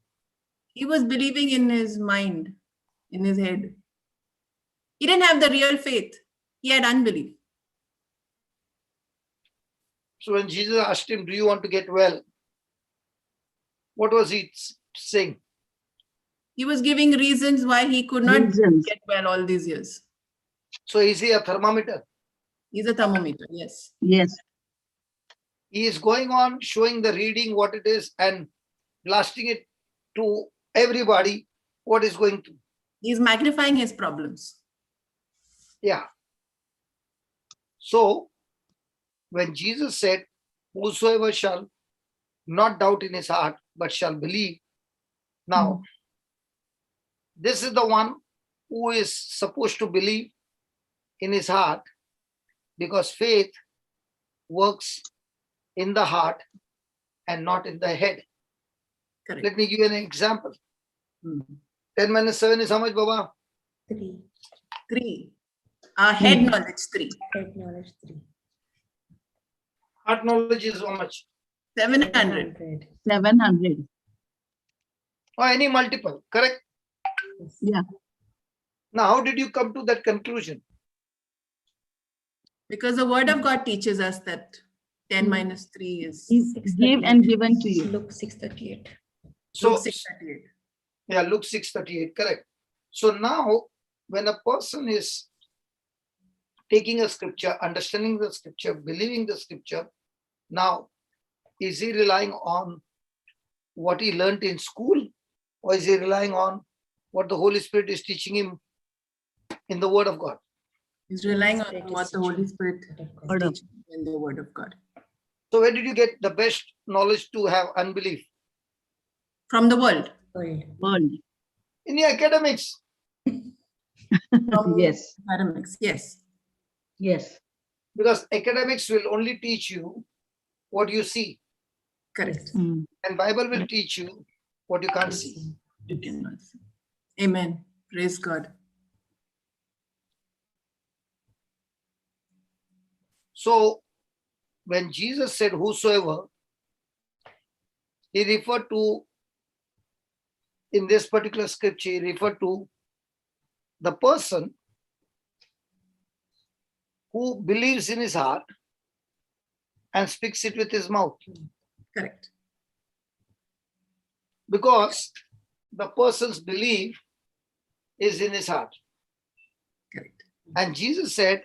He was believing in his mind, in his head. He didn't have the real faith. He had unbelief. So when Jesus asked him, do you want to get well? What was he saying? He was giving reasons why he could not Reasons. get well all these years. So is he a thermometer? He's a thermometer, yes. Yes. He is going on showing the reading what it is and blasting it to everybody what is going to. He's magnifying his problems. Yeah. So when Jesus said, whosoever shall not doubt in his heart, but shall believe. Now, this is the one who is supposed to believe in his heart, because faith works in the heart and not in the head. Correct. Let me give you an example. Hmm. 10 minus 7 is how much, Baba? 3. 3. Head knowledge, 3. Head knowledge 3. Heart knowledge is how much? 700. 700. 700. Or any multiple, correct? Yes. Yeah. Now, how did you come to that conclusion? Because the word of God teaches us that 10 minus 3 is Is give and given to you. Luke 6:38. So, Luke 6:38. yeah, Luke 6:38, correct. So now, when a person is taking a scripture, understanding the scripture, believing the scripture, now, is he relying on what he learned in school, or is he relying on what the Holy Spirit is teaching him in the Word of God? He's relying on Spirit is what the Holy teaching. Spirit Word of is teaching in the word of God. So where did you get the best knowledge to have unbelief? From the world. World. World. In the academics. From Yes. academics, yes. Yes. Because academics will only teach you what you see, Correct. Mm. and Bible will teach you what you can't see. You cannot see. Amen. Praise God. So when Jesus said whosoever, he referred to, in this particular scripture, he referred to the person who believes in his heart and speaks it with his mouth. Correct. Because the person's belief is in his heart. Correct. And Jesus said,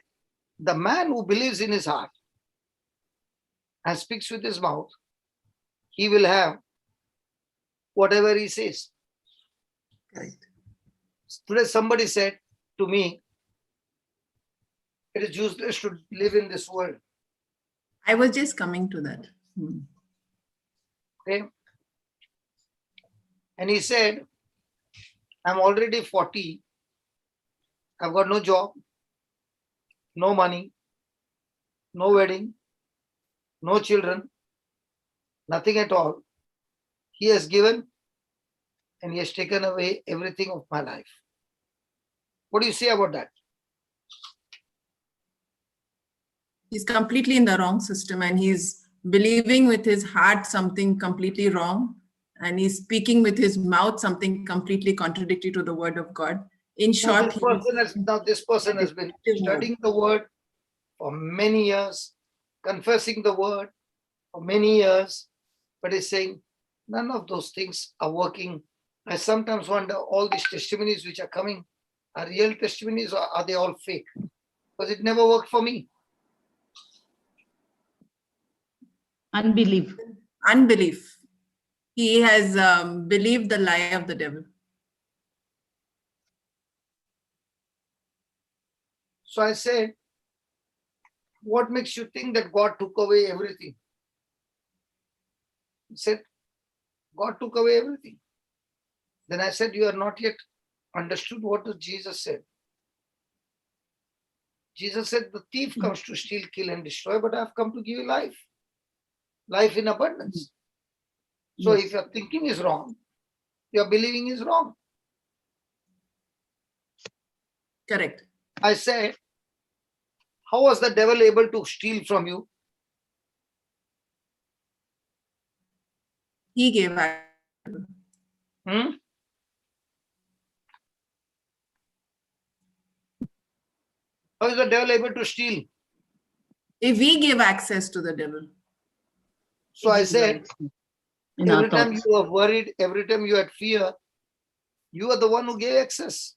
the man who believes in his heart and speaks with his mouth, he will have whatever he says. Correct. Today somebody said to me, it is useless to live in this world. I was just coming to that. Okay? And he said, I'm already 40. I've got no job, no money, no wedding, no children, nothing at all. He has given and he has taken away everything of my life. What do you say about that? He's completely in the wrong system, and he's believing with his heart something completely wrong, and he's speaking with his mouth something completely contradictory to the word of God. In short, This person has been studying the word for many years, confessing the word for many years, but he's saying none of those things are working. I sometimes wonder, all these testimonies which are coming are real testimonies, or are they all fake? Because it never worked for me. Unbelief. Unbelief. He has believed the lie of the devil. So I said, what makes you think that God took away everything? He said, God took away everything. Then I said, you are not yet understood what Jesus said. Jesus said, the thief comes to steal, kill, and destroy, but I've come to give you life. Life in abundance. So Yes. if your thinking is wrong, your believing is wrong. Correct. I said, how was the devil able to steal from you? He gave access. Hmm? How is the devil able to steal? If we give access to the devil. So I said, In our every time you thoughts. were worried, every time you had fear, you are the one who gave access.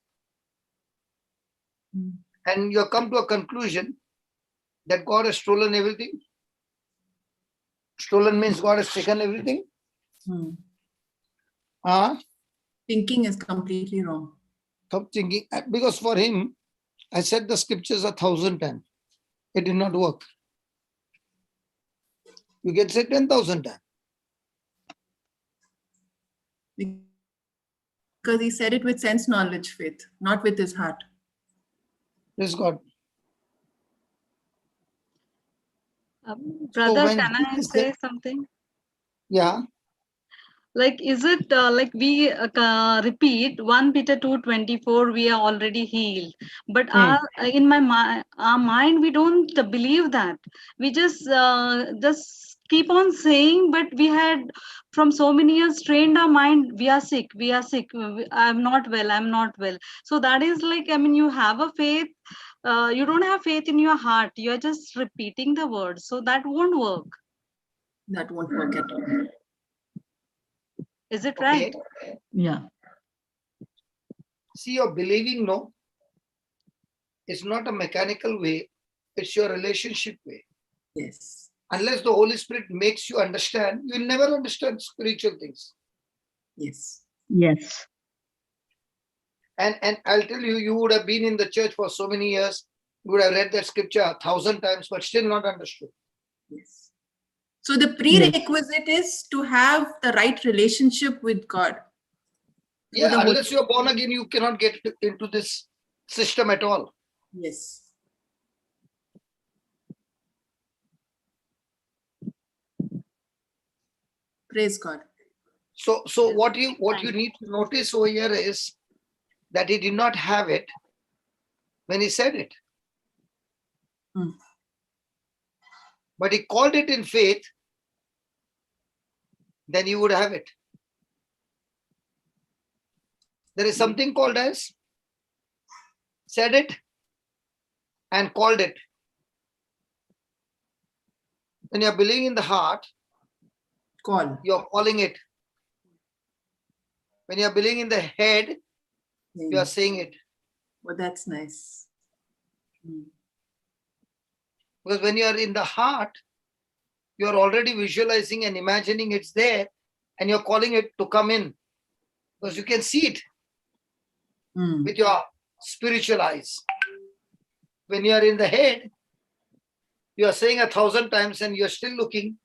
Hmm. And you have come to a conclusion that God has stolen everything. Stolen means God has taken everything. Hmm. Thinking Thinking is completely wrong. Stop thinking. Because for him, I said the scriptures 1,000 times. It did not work. You can say 10,000 times. Because he said it with sense knowledge faith, not with his heart. Praise God. Brother, when can I Jesus say said, something? yeah, Like, is it like we repeat 1 Peter 2:24, we are already healed. But in our mind, we don't believe that. We just keep on saying, but we had from so many years trained our mind, we are sick, I'm not well, I'm not well. So that is like, I mean, you have a faith, you don't have faith in your heart. You're just repeating the words. So that won't work. That won't work at all. Is it okay. right? Yeah. See, your believing, no, it's not a mechanical way, it's your relationship way. Yes. Unless the Holy Spirit makes you understand, you'll never understand spiritual things. Yes. Yes. And I'll tell you, you would have been in the church for so many years, you would have read that scripture 1,000 times, but still not understood. Yes. So the prerequisite is to have the right relationship with God. Yeah, the Holy unless you're born again, you cannot get into this system at all. Yes. Praise God. So what you need to notice over here is that he did not have it when he said it. Hmm. But he called it in faith, then you would have it. There is something called as said it and called it. When you're believing in the heart, you're calling it. When you're believing in the head, you are saying it. Well, that's nice. Because when you are in the heart, you're already visualizing and imagining it's there, and you're calling it to come in. Because you can see it with your spiritual eyes. When you are in the head, you are saying 1,000 times and you're still looking,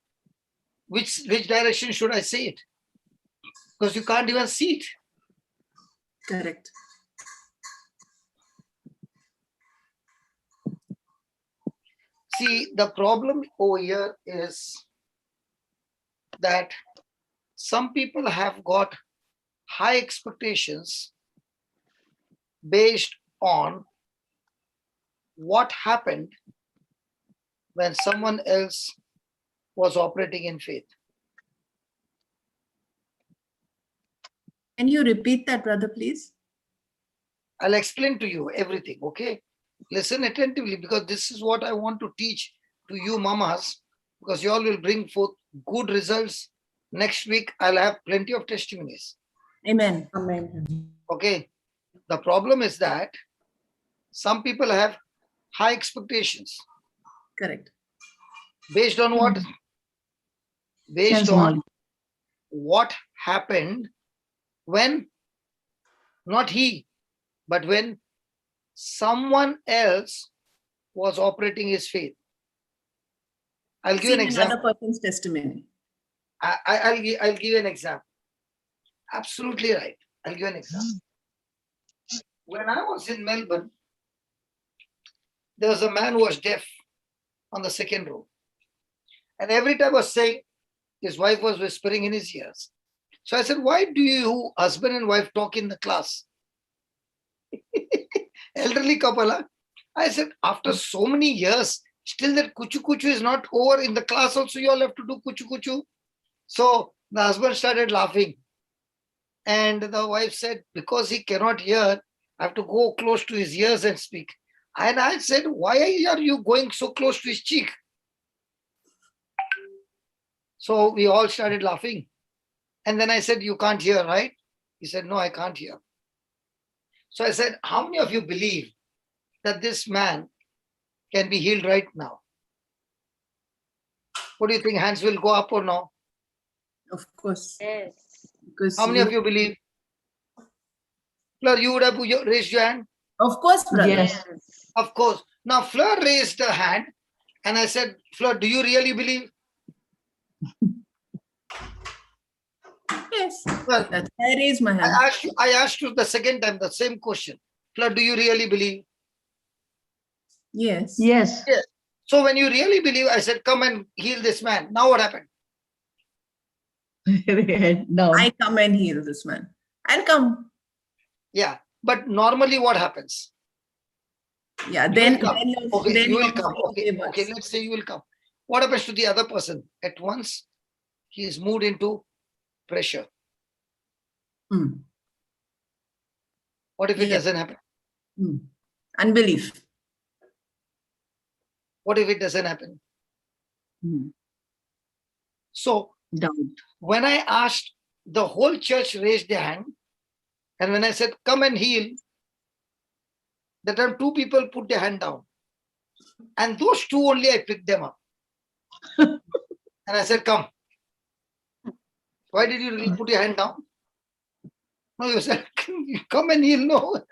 which direction should I say it? Because you can't even see it. Correct. See, the problem over here is that some people have got high expectations based on what happened when someone else was operating in faith. Can you repeat that, brother, please? I'll explain to you everything, okay? Listen attentively, because this is what I want to teach to you mamas, because you all will bring forth good results. Next week, I'll have plenty of testimonies. Amen. Amen. Okay? The problem is that some people have high expectations. Correct. Based on what? Based Sense on knowledge. what happened when, not he, but when someone else was operating his faith. I'll give an example. Another person's testimony. I'll give you an example. Absolutely right. I'll give an example. When I was in Melbourne, there was a man who was deaf on the second row. And every time I was saying, his wife was whispering in his ears. So I said, why do you husband and wife talk in the class? Elderly couple. Huh? I said, after so many years, still that kuchu kuchu is not over. In the class also you all have to do kuchu kuchu. So the husband started laughing. And the wife said, because he cannot hear, I have to go close to his ears and speak. And I said, why are you going so close to his cheek? So we all started laughing. And then I said, you can't hear, right? He said, no, I can't hear. So I said, how many of you believe that this man can be healed right now? What do you think? Hands will go up or no? Of course. Yes. Because How many of you believe? Fleur, you would have raised your hand? Of course, brother. Yes. Of course. Now Fleur raised her hand and I said, Fleur, do you really believe? Yes. Well, That's why I raised my hand. I asked you the second time the same question. Fleur, do you really believe? Yes. Yes. Yes. So when you really believe, I said, come and heal this man. Now what happened? Head down. I come and heal this man. I'll come. Yeah. But normally what happens? Yeah. You Then, will come. then, Okay, then you will your come. faith Okay, wavers. okay, let's say you will come. What happens to the other person? At once, he is moved into pressure. Hmm. What if it Yeah. doesn't happen? Hmm. Unbelief. What if it doesn't happen? Hmm. So Doubt. when I asked, the whole church raised their hand. And when I said, come and heal, that time two people put their hand down. And those two only I picked them up. And I said, come. Why did you really put your hand down? No, you said, come and heal. No.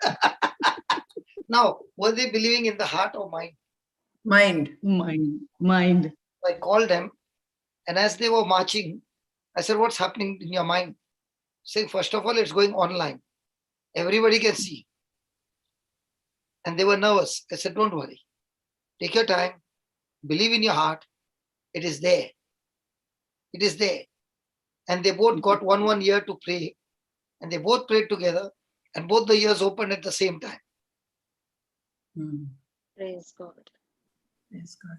Now, were they believing in the heart or mind? Mind. Mind. I called them, and as they were marching, I said, what's happening in your mind? Saying, first of all, it's going online. Everybody can see. And they were nervous. I said, don't worry. Take your time. Believe in your heart. It is there. It is there. And they both got one year to pray. And they both prayed together. And both the ears opened at the same time. Hmm. Praise God. Praise God.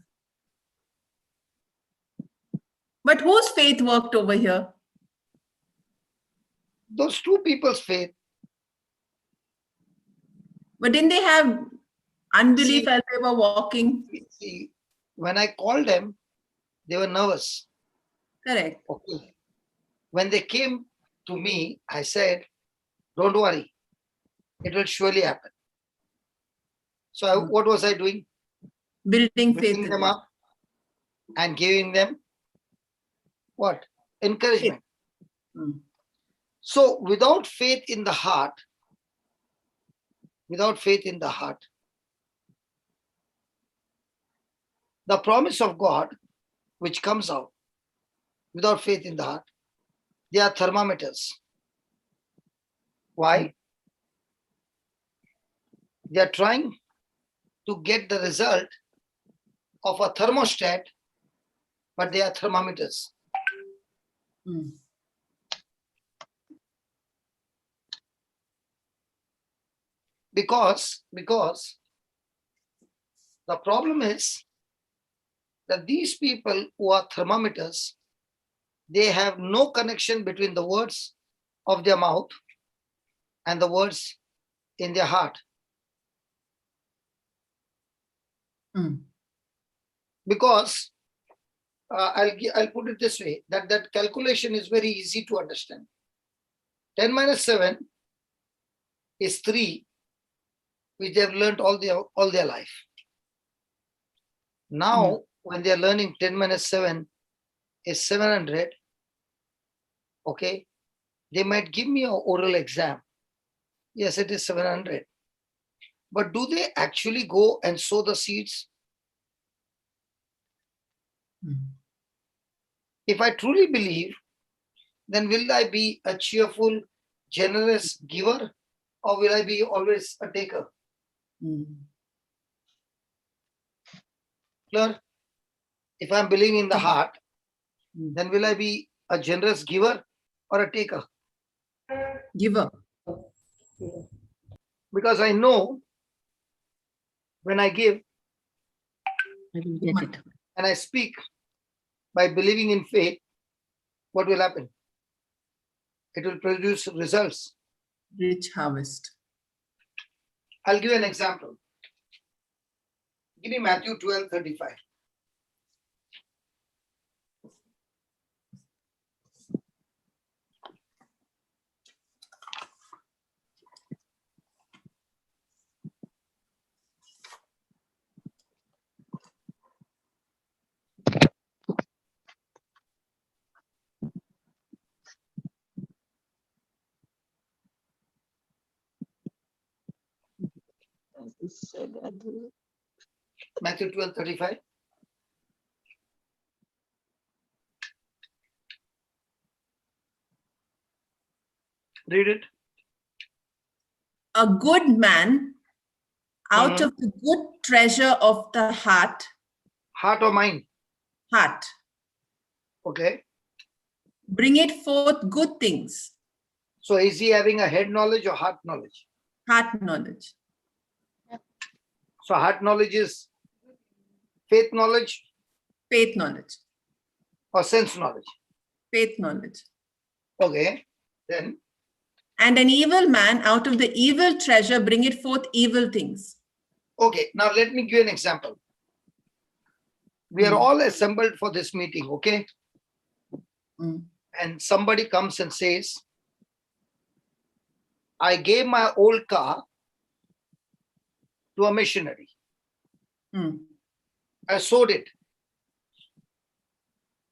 But whose faith worked over here? Those two people's faith. But didn't they have unbelief See- as they were walking? See, when I called them, they were nervous. Correct. Okay. When they came to me, I said, don't worry. It will surely happen. So what was I doing? Building faith. Bringing in them them. up and giving them what? Encouragement. Hmm. So without faith in the heart, the promise of God, which comes out without faith in the heart, they are thermometers. Why? They are trying to get the result of a thermostat, but they are thermometers. Hmm. Because the problem is that these people who are thermometers, they have no connection between the words of their mouth and the words in their heart. Hmm. Because I'll put it this way, that calculation is very easy to understand. 10 minus 7 is 3, which they have learned all their life. Now, when they are learning 10 minus 7 is 700, okay, they might give me an oral exam. Yes, it is 700. But do they actually go and sow the seeds? Hmm. If I truly believe, then will I be a cheerful, generous giver, or will I be always a taker? Hmm. Clear? If I'm believing in the heart, Mm. then will I be a generous giver or a taker? Giver. Because I know when I give I will get it. and I speak by believing in faith, what will happen? It will produce results. Rich harvest. I'll give you an example. Give me Matthew 12:35. Matthew 12:35. Read it. A good man out Mhm. of the good treasure of the heart, Heart or mind? heart, Okay. bring it forth good things, So is he having a head knowledge or heart knowledge? heart knowledge. So heart knowledge is faith knowledge Faith knowledge. or sense knowledge? Faith knowledge. Okay. Then And an evil man out of the evil treasure bring it forth evil things. okay, now let me give you an example. We are all assembled for this meeting, okay? Mm. And somebody comes and says, I gave my old car to a missionary. Mm. I sold it.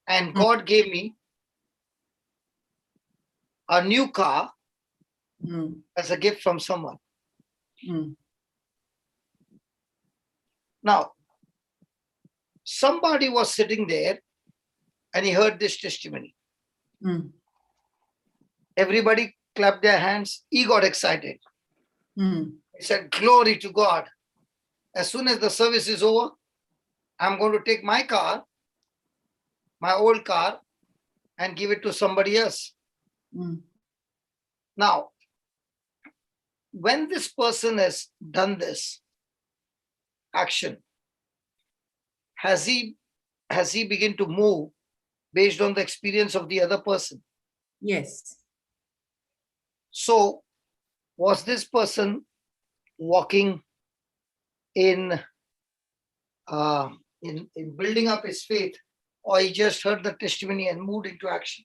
And God gave me a new car Mm. as a gift from someone. Mm. Now, somebody was sitting there and he heard this testimony. Mm. Everybody clapped their hands. He got excited. Mm. He said, glory to God. As soon as the service is over, I'm going to take my car, my old car, and give it to somebody else. Mm. Now, when this person has done this action, has he begun to move based on the experience of the other person? Yes. So, was this person walking in building up his faith, or he just heard the testimony and moved into action?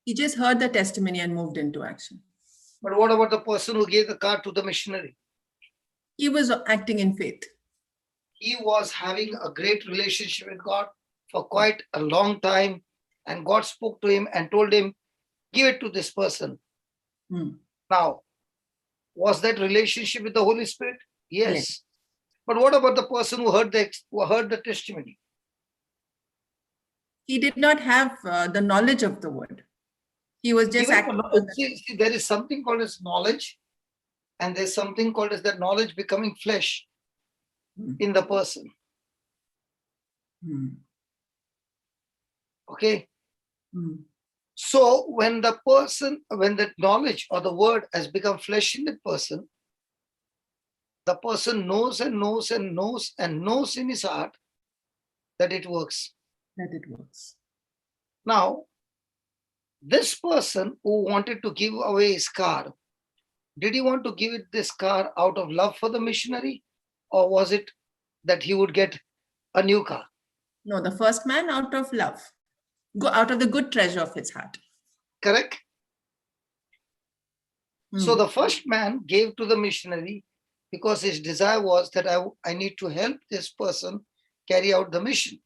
He just heard the testimony and moved into action. But what about the person who gave the car to the missionary? He was acting in faith. He was having a great relationship with God for quite a long time, and God spoke to him and told him, give it to this person. Mm. Now, was that relationship with the Holy Spirit? Yes. Yes. But what about the person who heard the testimony? He did not have the knowledge of the word. He was just Even acting. see, there is something called as knowledge, and there's something called as that knowledge becoming flesh in the person. Mm. Okay. Mm. So when that knowledge or the word has become flesh in the person knows and knows and knows and knows in his heart that it works. That it works. Now, this person who wanted to give away his car, did he want to give it this car out of love for the missionary, or was it that he would get a new car? No, the first man out of love. Go out of the good treasure of his heart. Correct? Mm. So the first man gave to the missionary because his desire was that I need to help this person carry out the mission.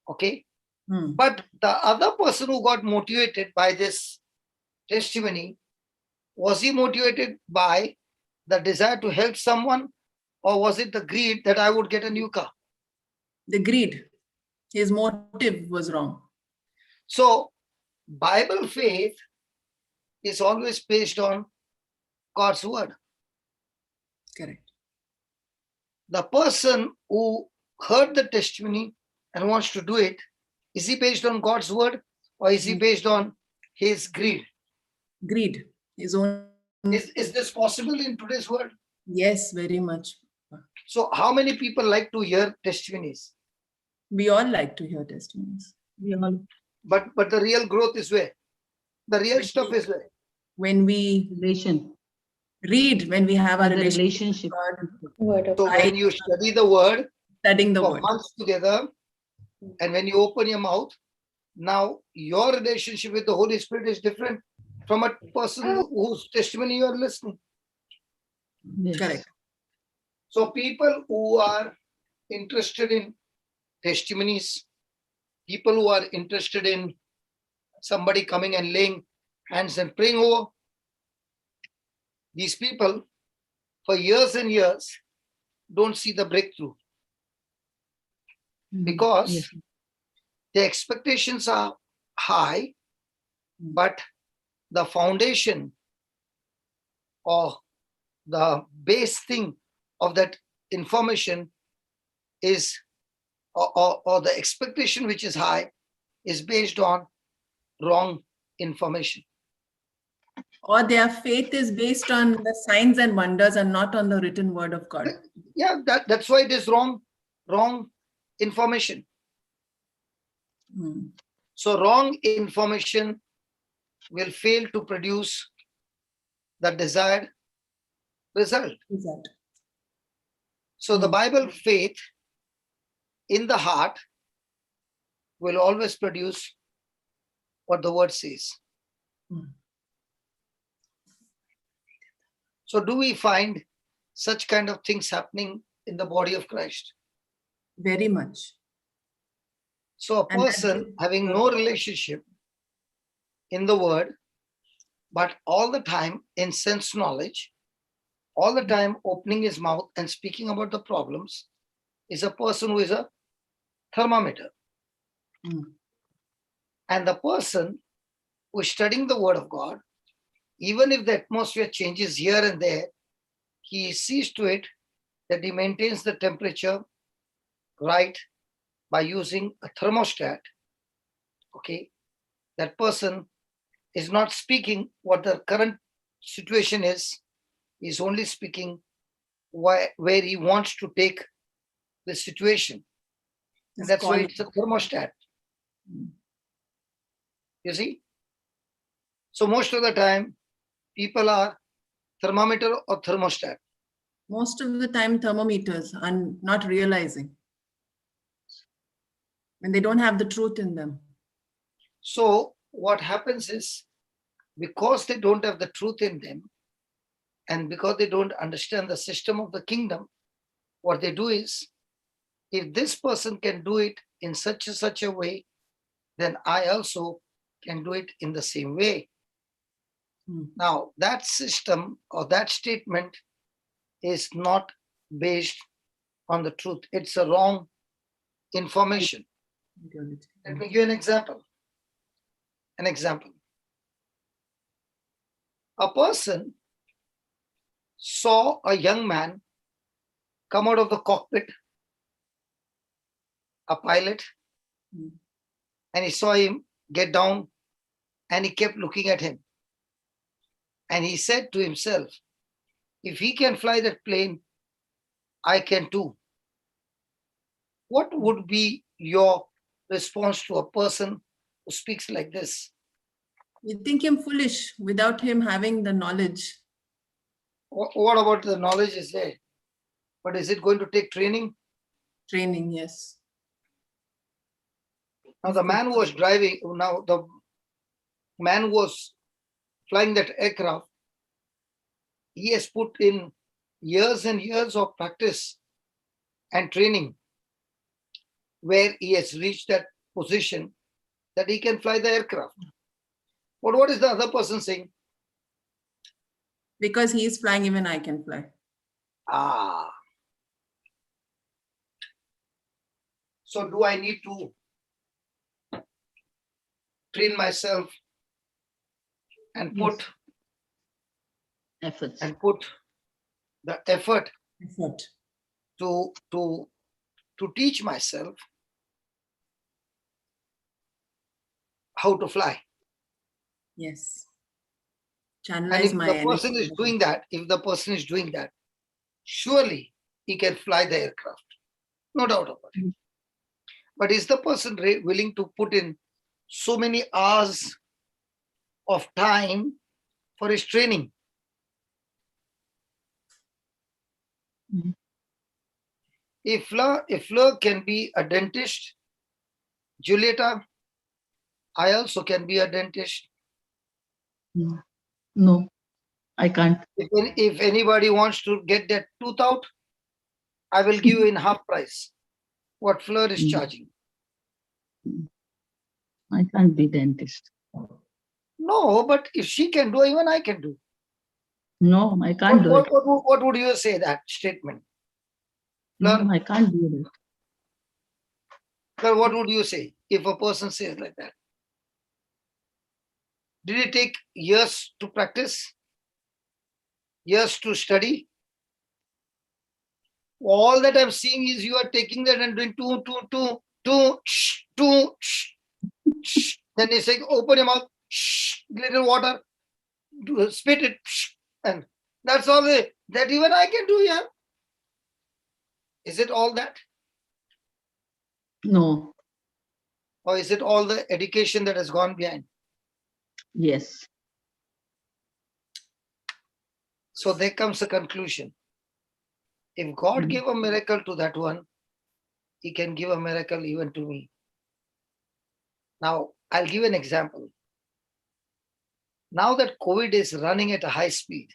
Okay? Mm. But the other person who got motivated by this testimony, was he motivated by the desire to help someone, or was it the greed that I would get a new car? The greed. His motive was wrong. So Bible faith is always based on God's word. Correct. The person who heard the testimony and wants to do it, is he based on God's word or is he based on his greed? Greed. His own. Is this possible in today's world? Yes, very much. So how many people like to hear testimonies? We all like to hear testimonies. We all But the real growth is where? The real stuff is where? When we relation. read, when we have our The relationship, relationship. Word of So God. when you study the word studying the for word. months together, and when you open your mouth, now your relationship with the Holy Spirit is different from a person whose testimony you are listening. Yes. Correct. So people who are interested in testimonies, people who are interested in somebody coming and laying hands and praying over, these people for years and years don't see the breakthrough because Yes. the expectations are high, but the foundation or the base thing of that information is, or the expectation which is high is based on wrong information. Or their faith is based on the signs and wonders and not on the written word of God. Yeah, that's why it is wrong information. Hmm. So wrong information will fail to produce the desired result. Result. So the Bible faith in the heart will always produce what the word says. Hmm. So do we find such kind of things happening in the body of Christ? Very much. So a And that person is- having no relationship in the word, but all the time in sense knowledge, all the time opening his mouth and speaking about the problems, is a person who is a thermometer. Hmm. And the person who is studying the word of God, even if the atmosphere changes here and there, he sees to it that he maintains the temperature right by using a thermostat. Okay, that person is not speaking what the current situation is. He's only speaking where he wants to take the situation. And It's that's why called- it's a thermostat. You see? So most of the time, people are thermometer or thermostat. most of the time thermometers and not realizing when they don't have the truth in them. So what happens is, because they don't have the truth in them, and because they don't understand the system of the kingdom, what they do is, if this person can do it in such a way, then I also can do it in the same way. Now, that system or that statement is not based on the truth. It's a wrong information. Let me give you an example. An example. A person saw a young man come out of the cockpit, a pilot, and he saw him get down and he kept looking at him. And he said to himself, if he can fly that plane, I can too. What would be your response to a person who speaks like this? You think him foolish without him having the knowledge. What about the knowledge is there? But is it going to take training? Training, yes. Now the man who was driving, now the man who was flying that aircraft, he has put in years and years of practice and training where he has reached that position that he can fly the aircraft. But what is the other person saying? Because he is flying, even I can fly. Ah. So do I need to train myself and put Efforts. the effort Effort. to to teach myself how to fly. Yes. And Channelize if my the energy. person is doing that, surely he can fly the aircraft. No doubt about it. But is the person willing to put in so many hours of time for his training? Mhm. If Fleur can be a dentist, Julieta, I also can be a dentist. No, no, I can't. If anybody wants to get their tooth out, I will give you in half price what Fleur is Mm. charging. I can't be dentist. No, but if she can do, even I can do. No, I can't do it. What would you say that statement? No, Fleur, I can't do that. Fleur, what would you say if a person says like that? Did it take years to practice? Years to study? All that I'm seeing is you are taking that and doing two, then you say, open your mouth, little water, spit it, and that's all that even I can do, yeah. Is it all that? No, Or is it all the education that has gone behind? yes. So there comes a conclusion. If God Mm. gave a miracle to that one, he can give a miracle even to me. Now, I'll give an example. Now that COVID is running at a high speed,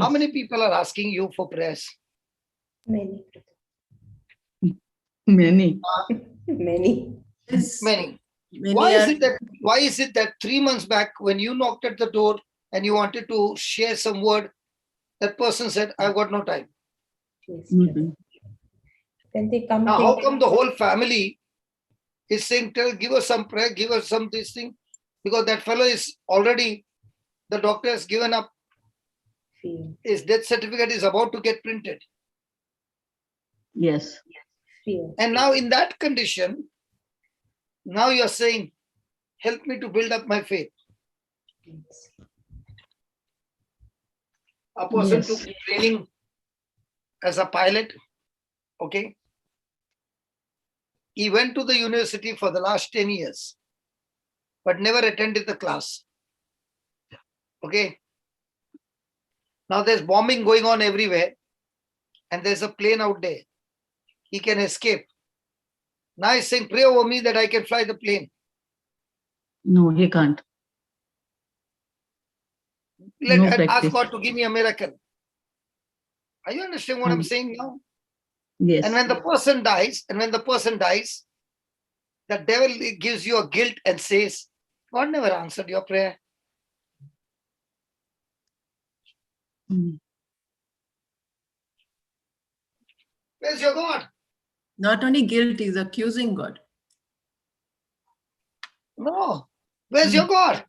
how Yes. many people are asking you for prayers? Many. Many. Many. Yes. Many. Many Why are- is it that 3 months back when you knocked at the door and you wanted to share some word, that person said, I've got no time. Yes. Mhm. Then they come Now, how thinking, come the whole family is saying, give us some prayer, give us some this thing? Because that fellow is already, the doctor has given up, fear, his death certificate is about to get printed. Yes. fear. And now in that condition, now you're saying, help me to build up my faith. Yes. A person Yes. took training as a pilot, okay? He went to the university for the last 10 years, but never attended the class. Okay. Now there's bombing going on everywhere, and there's a plane out there. He can escape. Now he's saying, pray over me that I can fly the plane. No, he can't. No Ask practice. God to give me a miracle. Are you understanding what I'm saying now? Yes. And when the person dies, the devil gives you a guilt and says, God never answered your prayer. Mm. Where's your God? not only guilt, he's accusing God. No. Where's your God?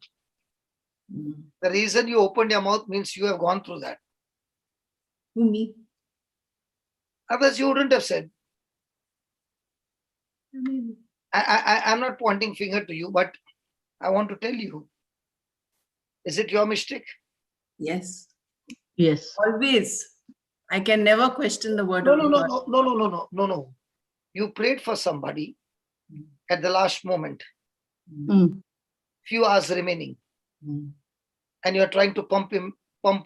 Mm. The reason you opened your mouth means you have gone through that. Who, me? Otherwise, you wouldn't have said. Mm. I'm not pointing finger to you, but I want to tell you, is it your mistake? Yes. Yes. Always. I can never question the word No, of no, God. no. You prayed for somebody at the last moment, Mm. few hours remaining, Mm. and you're trying to pump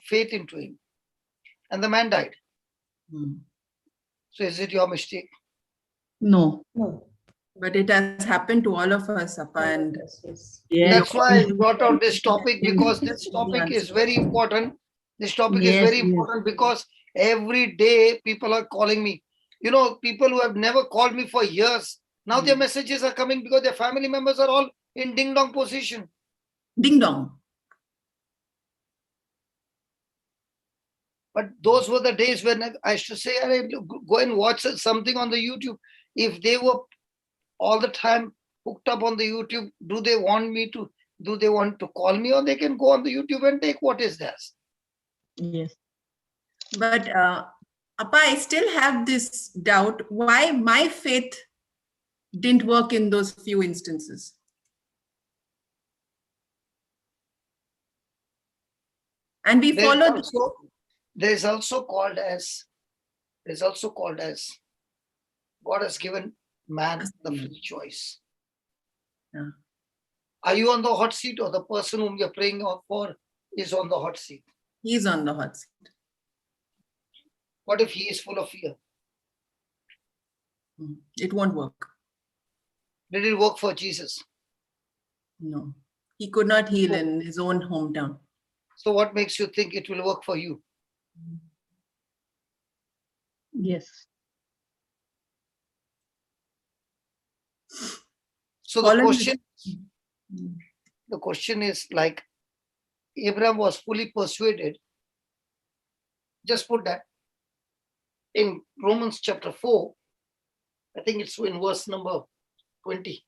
faith into him, and the man died. Mm. So is it your mistake? No. No. But it has happened to all of us, Appa, and Yes, yes. Yes. That's why I brought out this topic, because this topic is very important. This topic is Yes, very yes. important because every day people are calling me. You know, people who have never called me for years, now their messages are coming because their family members are all in ding dong position. ding dong. But those were the days when I used to say, go and watch something on the YouTube. If they were all the time hooked up on the YouTube, do they want to call me, or they can go on the YouTube and take what is theirs? Yes. But Appa, I still have this doubt why my faith didn't work in those few instances. And we There is followed. also, there is also called as God has given man the free choice. Yeah. Are you on the hot seat, or the person whom you're praying for is on the hot seat? He's on the hot seat. What if he is full of fear? It won't work. Did it work for Jesus? No. He could not heal in his own hometown. So what makes you think it will work for you? Yes. So the question is like, Abraham was fully persuaded. Just put that in Romans chapter 4. I think it's in verse number 20.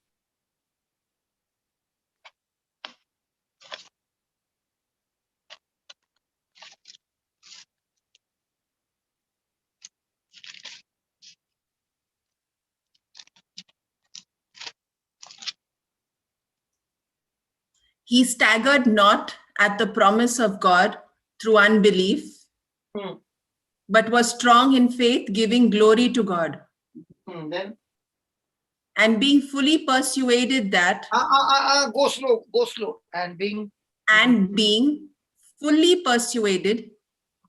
He staggered not at the promise of God through unbelief, but was strong in faith, giving glory to God. Then And being fully persuaded that, go slow. And being fully persuaded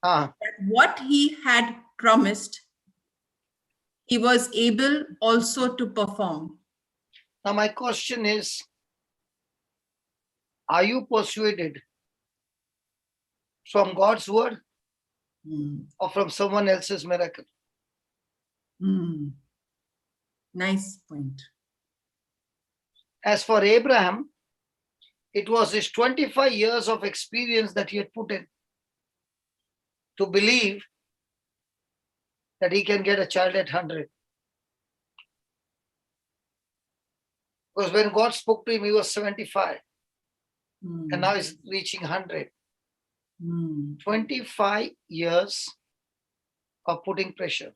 that what he had promised, he was able also to perform. Now my question is, are you persuaded from God's word or from someone else's miracle? Nice point. As for Abraham, it was his 25 years of experience that he had put in to believe that he can get a child at 100. Because when God spoke to him, he was 75. And now he's reaching 100. 25 years of putting pressure.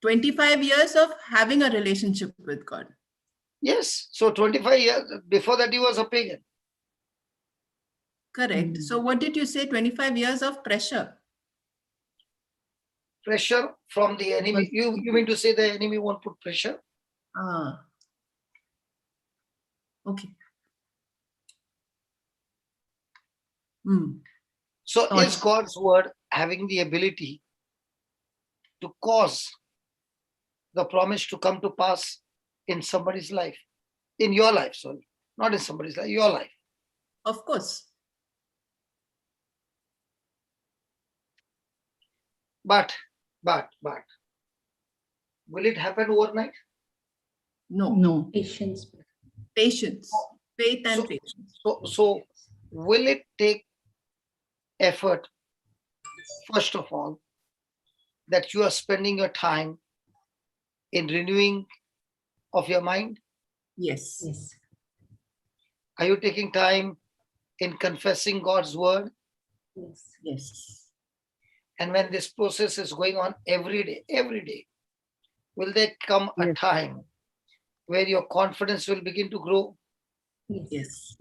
25 years of having a relationship with God. Yes. So 25 years, before that he was a pagan. Correct. So what did you say? 25 years of pressure. Pressure from the enemy. You mean to say the enemy won't put pressure? Okay. So is God's word having the ability to cause the promise to come to pass in somebody's life? In your life, sorry. Not in somebody's life, your life. Of course. But, will it happen overnight? No. Patience. Patience. Faith and patience. So will it take effort, first of all, that you are spending your time in renewing of your mind? Yes. Yes. Are you taking time in confessing God's word? Yes. Yes. And when this process is going on every day, will there come a time where your confidence will begin to grow? Yes.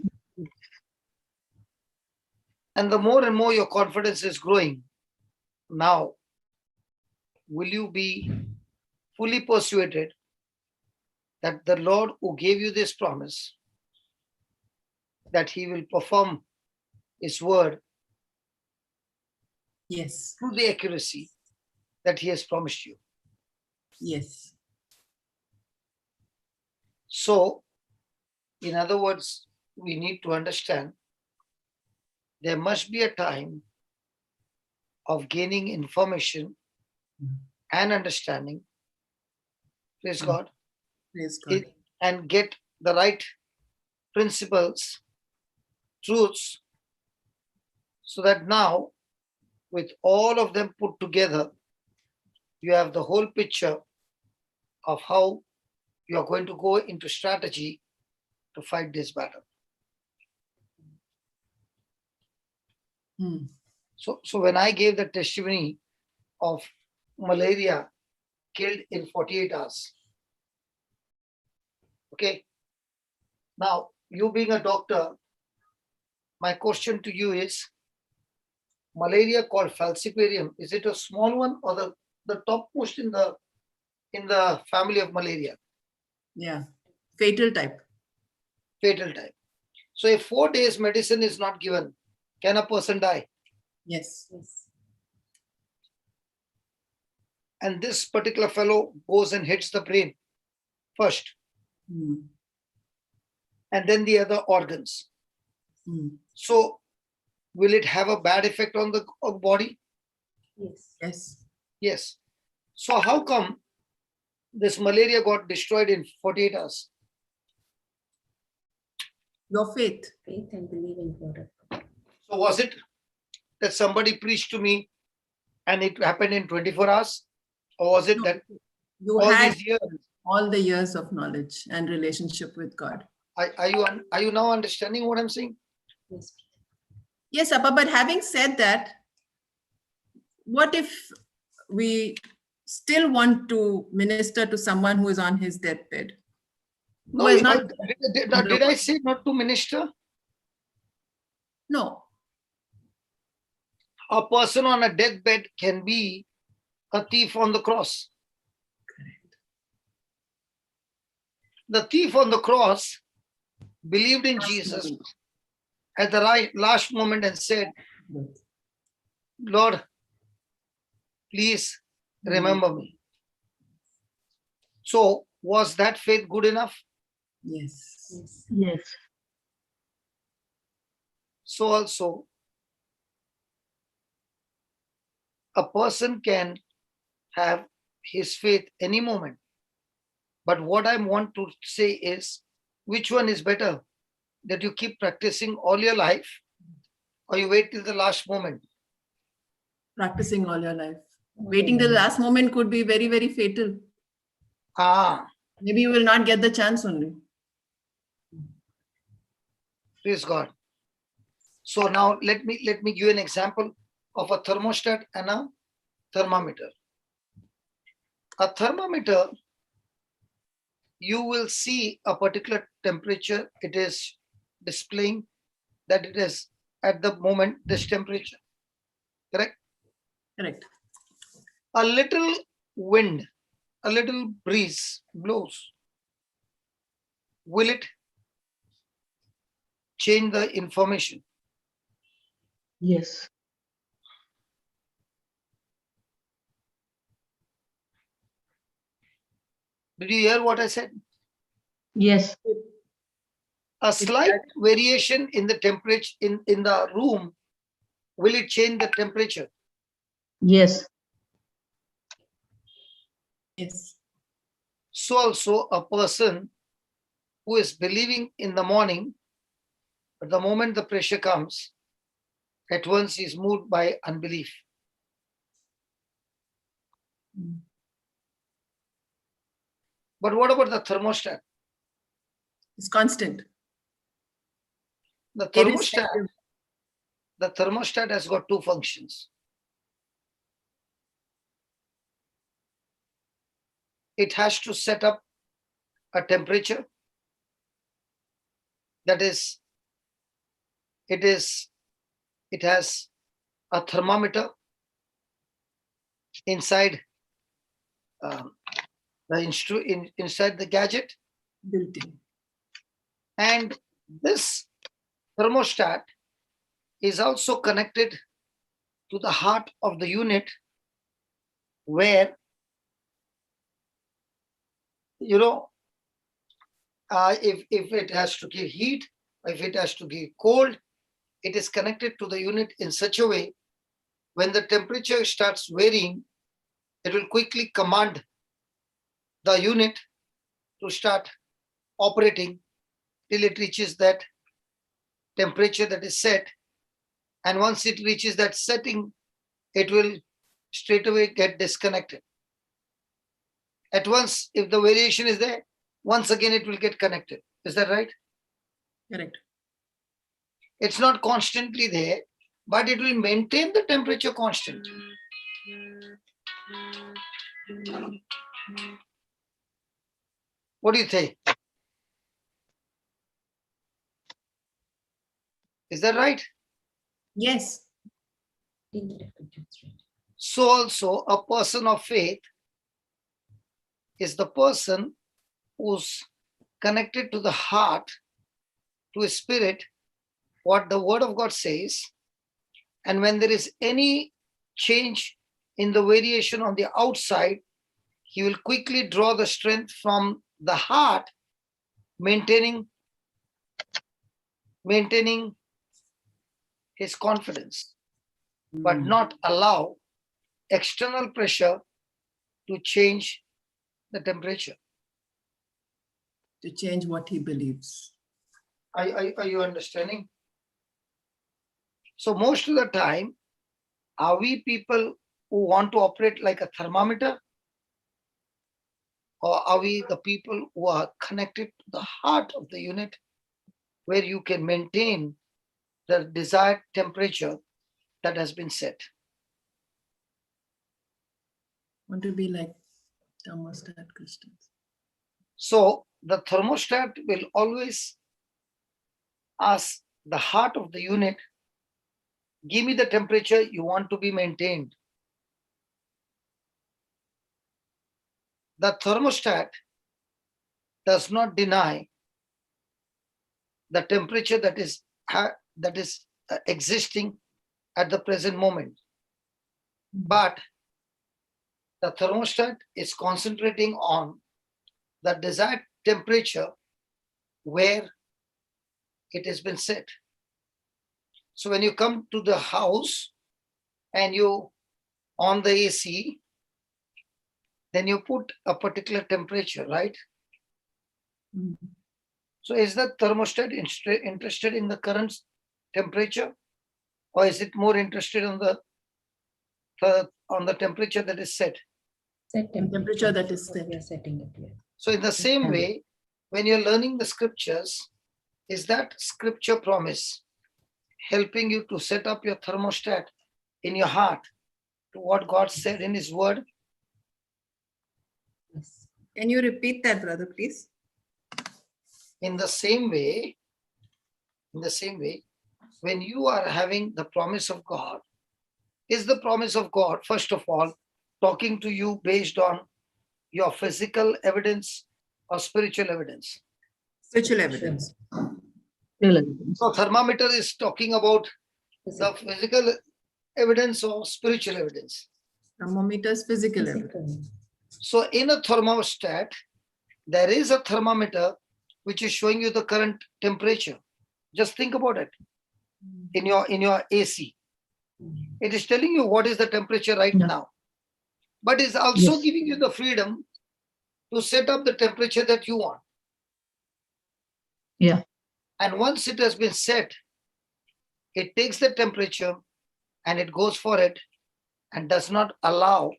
And the more and more your confidence is growing, now will you be fully persuaded that the Lord who gave you this promise, that he will perform his word Yes. through the accuracy that he has promised you? Yes. So, in other words, we need to understand there must be a time of gaining information and understanding, praise God, Praise God. and get the right principles, truths, so that now, with all of them put together, you have the whole picture of how you are going to go into strategy to fight this battle. So when I gave the testimony of malaria killed in 48 hours. Okay. Now, you being a doctor, my question to you is, malaria called falciparum, is it a small one or the topmost in the family of malaria? Yeah. Fatal type. Fatal type. So if 4 days medicine is not given, can a person die? Yes. Yes. And this particular fellow goes and hits the brain first, Mm. and then the other organs. Mm. So will it have a bad effect on the body? Yes. Yes. Yes. So how come this malaria got destroyed in 48 hours? Your faith. Faith and believe in God. So was it that somebody preached to me and it happened in 24 hours? Or was it No, that you all had these years? all the years of knowledge and relationship with God. Are you now understanding what I'm saying? Yes. Yes, Appa, but having said that, what if we still want to minister to someone who is on his deathbed? No, Who has not? did I say not to minister? No. A person on a deathbed can be a thief on the cross. The thief on the cross believed in Jesus at the last moment and said, Lord, please remember me. So was that faith good enough? Yes. Yes. Yes. So also, a person can have his faith any moment. But what I want to say is, which one is better? That you keep practicing all your life or you wait till the last moment? Practicing all your life. Waiting till the last moment could be very, very fatal. Maybe you will not get the chance only. Praise God. So now let me give you an example of a thermostat and a thermometer. A thermometer, you will see a particular temperature. It is displaying that it is at the moment this temperature. Correct? Correct. A little wind, a little breeze blows. Will it change the information? Yes. Did you hear what I said? Yes. A slight variation in the temperature in the room, will it change the temperature? Yes. Yes. So also a person who is believing in the morning, but the moment the pressure comes, at once he is moved by unbelief. But what about the thermostat? It's constant. The Irrespective. thermostat has got two functions. It has to set up a temperature. That is, it has a thermometer inside inside the gadget, Built in. and this thermostat is also connected to the heart of the unit, where if it has to give heat, if it has to give cold, it is connected to the unit in such a way when the temperature starts varying, it will quickly command the unit to start operating till it reaches that temperature that is set. And once it reaches that setting, it will straight away get disconnected. At once, if the variation is there, once again it will get connected. Is that right? Correct. It's not constantly there, but it will maintain the temperature constant. What do you think? Is that right? Yes. So also a person of faith is the person who's connected to the heart, to a spirit, what the word of God says. And when there is any change in the variation on the outside, he will quickly draw the strength from the heart, maintaining his confidence, but not allow external pressure to change the temperature. To change what he believes. Are you understanding? So most of the time, are we people who want to operate like a thermometer? Or are we the people who are connected to the heart of the unit, where you can maintain the desired temperature that has been set? Want to be like thermostat Christians. So the thermostat will always ask the heart of the unit, give me the temperature you want to be maintained. The thermostat does not deny the temperature that is existing at the present moment. But the thermostat is concentrating on the desired temperature where it has been set. So when you come to the house and you on the AC, then you put a particular temperature, right? So is the thermostat interested in the current temperature, or is it more interested on the temperature that is set? Set Temperature that is set. We are setting it here. So in the same way, when you're learning the scriptures, is that scripture promise helping you to set up your thermostat in your heart to what God said in his word? Yes. Can you repeat that, brother, please? In the same way, when you are having the promise of God, is the promise of God, first of all, talking to you based on your physical evidence or spiritual evidence? Spiritual evidence. So thermometer is talking about the physical evidence or spiritual evidence. Thermometer's physical evidence. Physical. So in a thermostat, there is a thermometer which is showing you the current temperature. Just think about it. In your AC, it is telling you what is the temperature right now, but it's also giving you the freedom to set up the temperature that you want. Yeah. And once it has been set, it takes the temperature and it goes for it and does not allow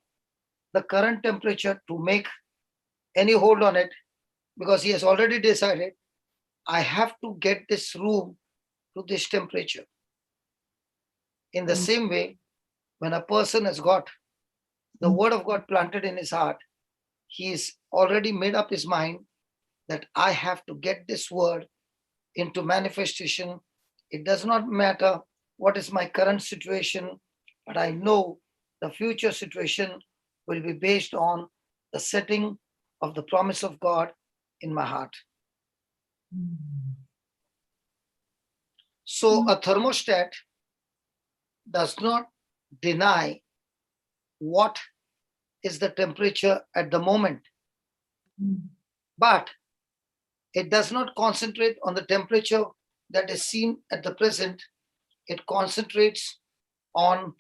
the current temperature to make any hold on it, because he has already decided, I have to get this room to this temperature. In the same way, when a person has got the word of God planted in his heart, he is already made up his mind that I have to get this word into manifestation. It does not matter what is my current situation, but I know the future situation will be based on the setting of the promise of God in my heart. So a thermostat does not deny what is the temperature at the moment, but it does not concentrate on the temperature that is seen at the present. It concentrates on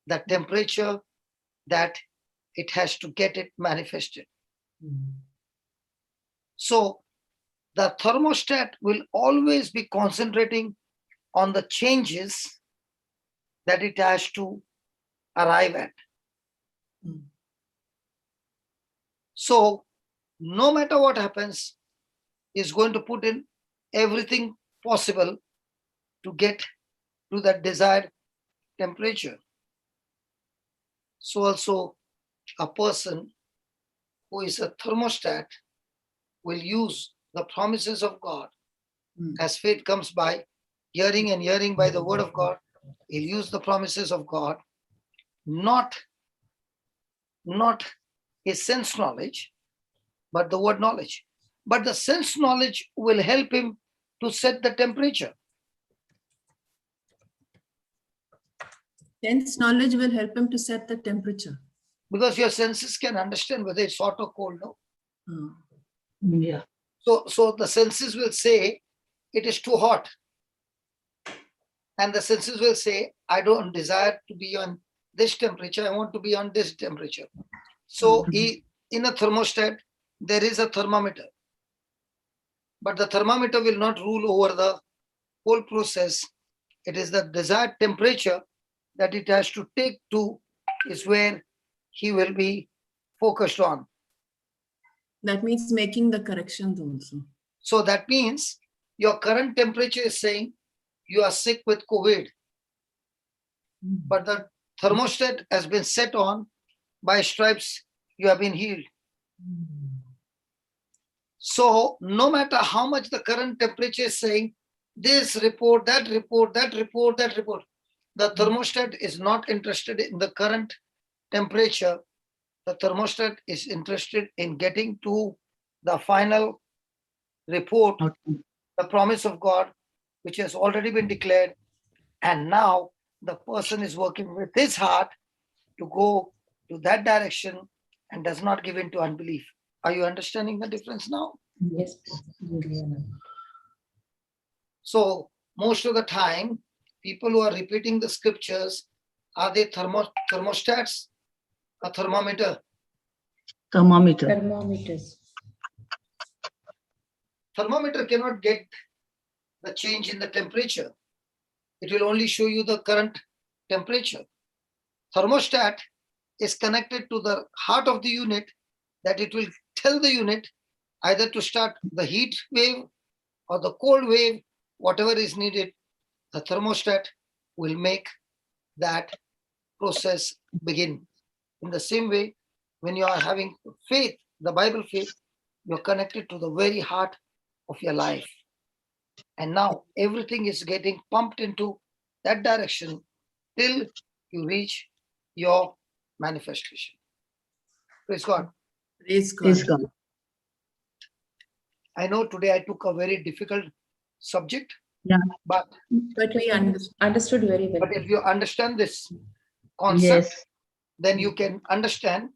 the temperature that it has to get it manifested. So the thermostat will always be concentrating on the changes that it has to arrive at. So no matter what happens, is going to put in everything possible to get to that desired temperature. So also a person who is a thermostat will use the promises of God. As faith comes by hearing and hearing by the word of God, he'll use the promises of God, not his sense knowledge, but the word knowledge. But the sense knowledge will help him to set the temperature. Sense knowledge will help him to set the temperature. Because your senses can understand whether it's hot or cold. No? Yeah. So the senses will say it is too hot. And the senses will say, I don't desire to be on this temperature. I want to be on this temperature. So in a thermostat, there is a thermometer. But the thermometer will not rule over the whole process. It is the desired temperature that it has to take to is where he will be focused on. That means making the corrections also. So that means your current temperature is saying you are sick with COVID. But the thermostat has been set on by stripes, you have been healed. So no matter how much the current temperature is saying, this report, that report, that report, that report, the thermostat is not interested in the current temperature. The thermostat is interested in getting to the final report, the promise of God, which has already been declared. And now the person is working with his heart to go to that direction and does not give in to unbelief. Are you understanding the difference now? Yes. So most of the time, people who are repeating the scriptures, are they thermostats? A thermometer? Thermometer. Thermometers. Thermometer cannot get the change in the temperature. It will only show you the current temperature. Thermostat is connected to the heart of the unit, that it will tell the unit either to start the heat wave or the cold wave, whatever is needed. The thermostat will make that process begin. In the same way, when you are having faith, the Bible faith, you're connected to the very heart of your life. And now everything is getting pumped into that direction till you reach your manifestation. Praise God. Praise God. Praise God. I know today I took a very difficult subject, Yeah. but But we Understood very well. if you understand this concept, Yes. then you can understand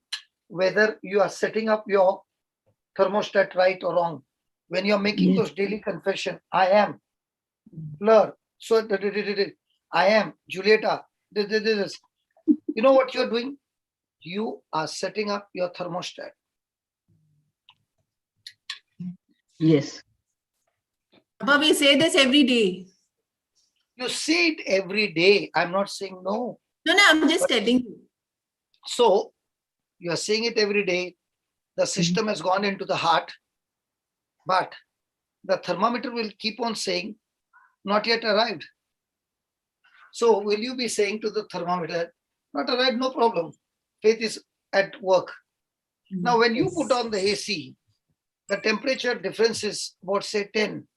whether you are setting up your thermostat right or wrong. When you're making Yes. those daily confession, I am Fleur, so I am Julieta, this. You know what you're doing? You are setting up your thermostat. Yes. But we say this every day. You say it every day. I'm not saying no. No, I'm just telling you. So you are saying it every day. The system has gone into the heart, but the thermometer will keep on saying, not yet arrived. So will you be saying to the thermometer, not arrived, no problem. Faith is at work. Now, when you put on the AC, the temperature difference is about say 10.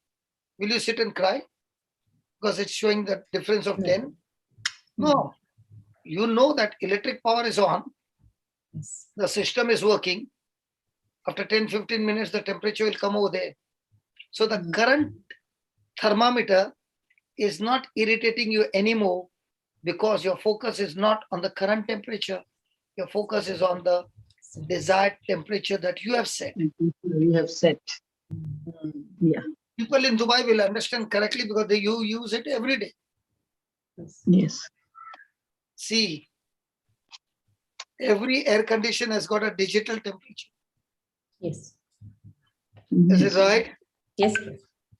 Will you sit and cry? Because it's showing the difference of 10? No. You know that electric power is on. The system is working. After 10, 15 minutes, the temperature will come over there. So the current thermometer is not irritating you anymore because your focus is not on the current temperature. Your focus is on the desired temperature that you have set. We have set. Yeah. People in Dubai will understand correctly because you use it every day. Yes. See, every air conditioner has got a digital temperature. Yes. Is it right? Yes.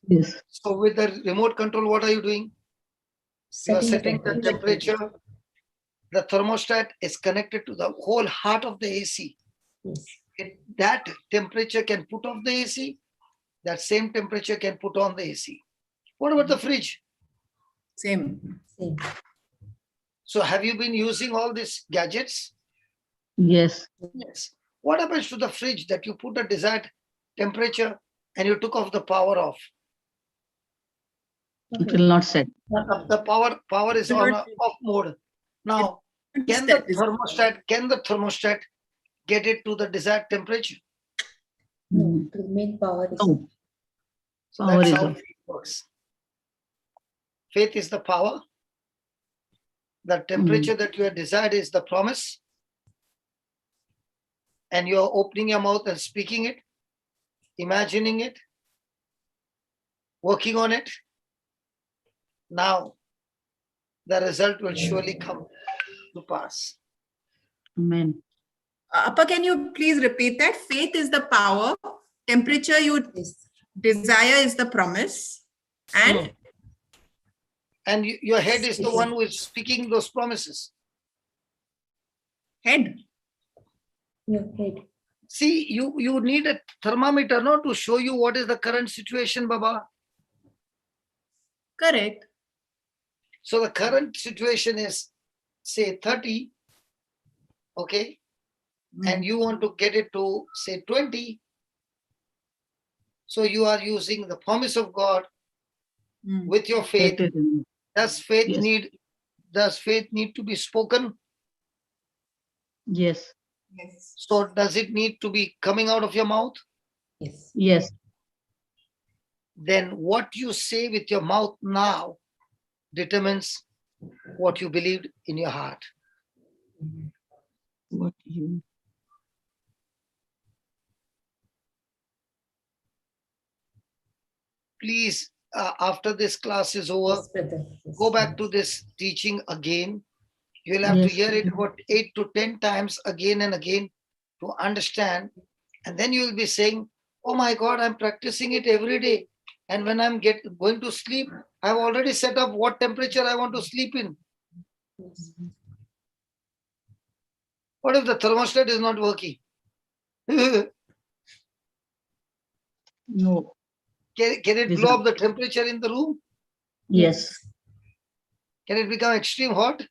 Yes. So with the remote control, what are you doing? You are setting the temperature. The thermostat is connected to the whole heart of the AC. Yes. That temperature can put off the AC. That same temperature can put on the AC. What about the fridge? Same. Same. So have you been using all these gadgets? Yes. Yes. What happens to the fridge that you put a desired temperature and you took off the power off? It will not set. The power is on a off mode. Now, can the thermostat get it to the desired temperature? No, the main power is Oh, So Power that's is how on. faith works. Faith is the power. The temperature that you have desired is the promise. And you're opening your mouth and speaking it, imagining it, working on it. Now, the result will surely come to pass. Amen. Appa, can you please repeat that? Faith is the power, temperature you yes. desire is the promise, and And your head is the one who is speaking those promises. head. Your head. See, you need a thermometer, no, to show you what is the current situation, Baba. Correct. So the current situation is, say, 30, okay? And you want to get it to, say, 20. So you are using the promise of God with your faith. Does faith need to be spoken? Yes. Yes. So does it need to be coming out of your mouth? Yes. Yes. Then what you say with your mouth now determines what you believed in your heart. What you. Please, after this class is over, Yes, brother. Yes. go back to this teaching again. You'll have to Yes. hear it about 8 to 10 times again and again to understand. And then you'll be saying, oh my God, I'm practicing it every day. And when I'm going to sleep, I've already set up what temperature I want to sleep in. Yes. What if the thermostat is not working? No. Can it blow up the temperature in the room? Yes. Can it become extreme hot?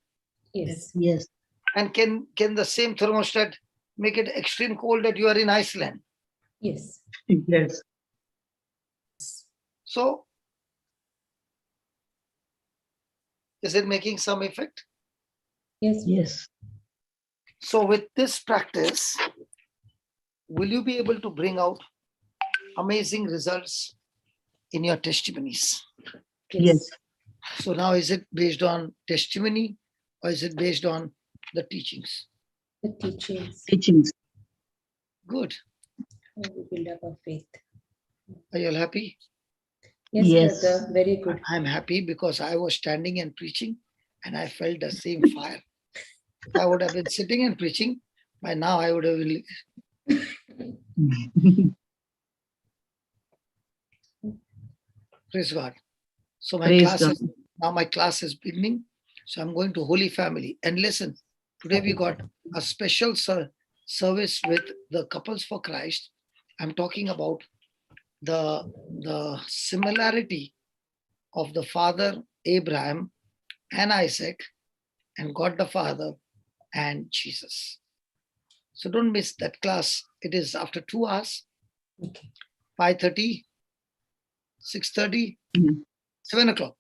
Yes. Yes. And can the same thermostat make it extreme cold that you are in Iceland? Yes. Yes. So, is it making some effect? Yes. Yes. So with this practice, will you be able to bring out amazing results in your testimonies? Yes. So now is it based on testimony or is it based on the teachings? The teachings. Teachings. Good. How we build up our faith. Are you all happy? Yes, Yes. brother. Very good. I'm happy because I was standing and preaching and I felt the same fire. If I would have been sitting and preaching, by now I would have been. Praise God. So my Praise class God. is now my class is beginning. So I'm going to Holy Family. And listen, today we got a special service with the Couples for Christ. I'm talking about the similarity of the father Abraham and Isaac and God the Father and Jesus. So don't miss that class. It is after 2 hours, Okay. 5:30, 6:30, 7 o'clock.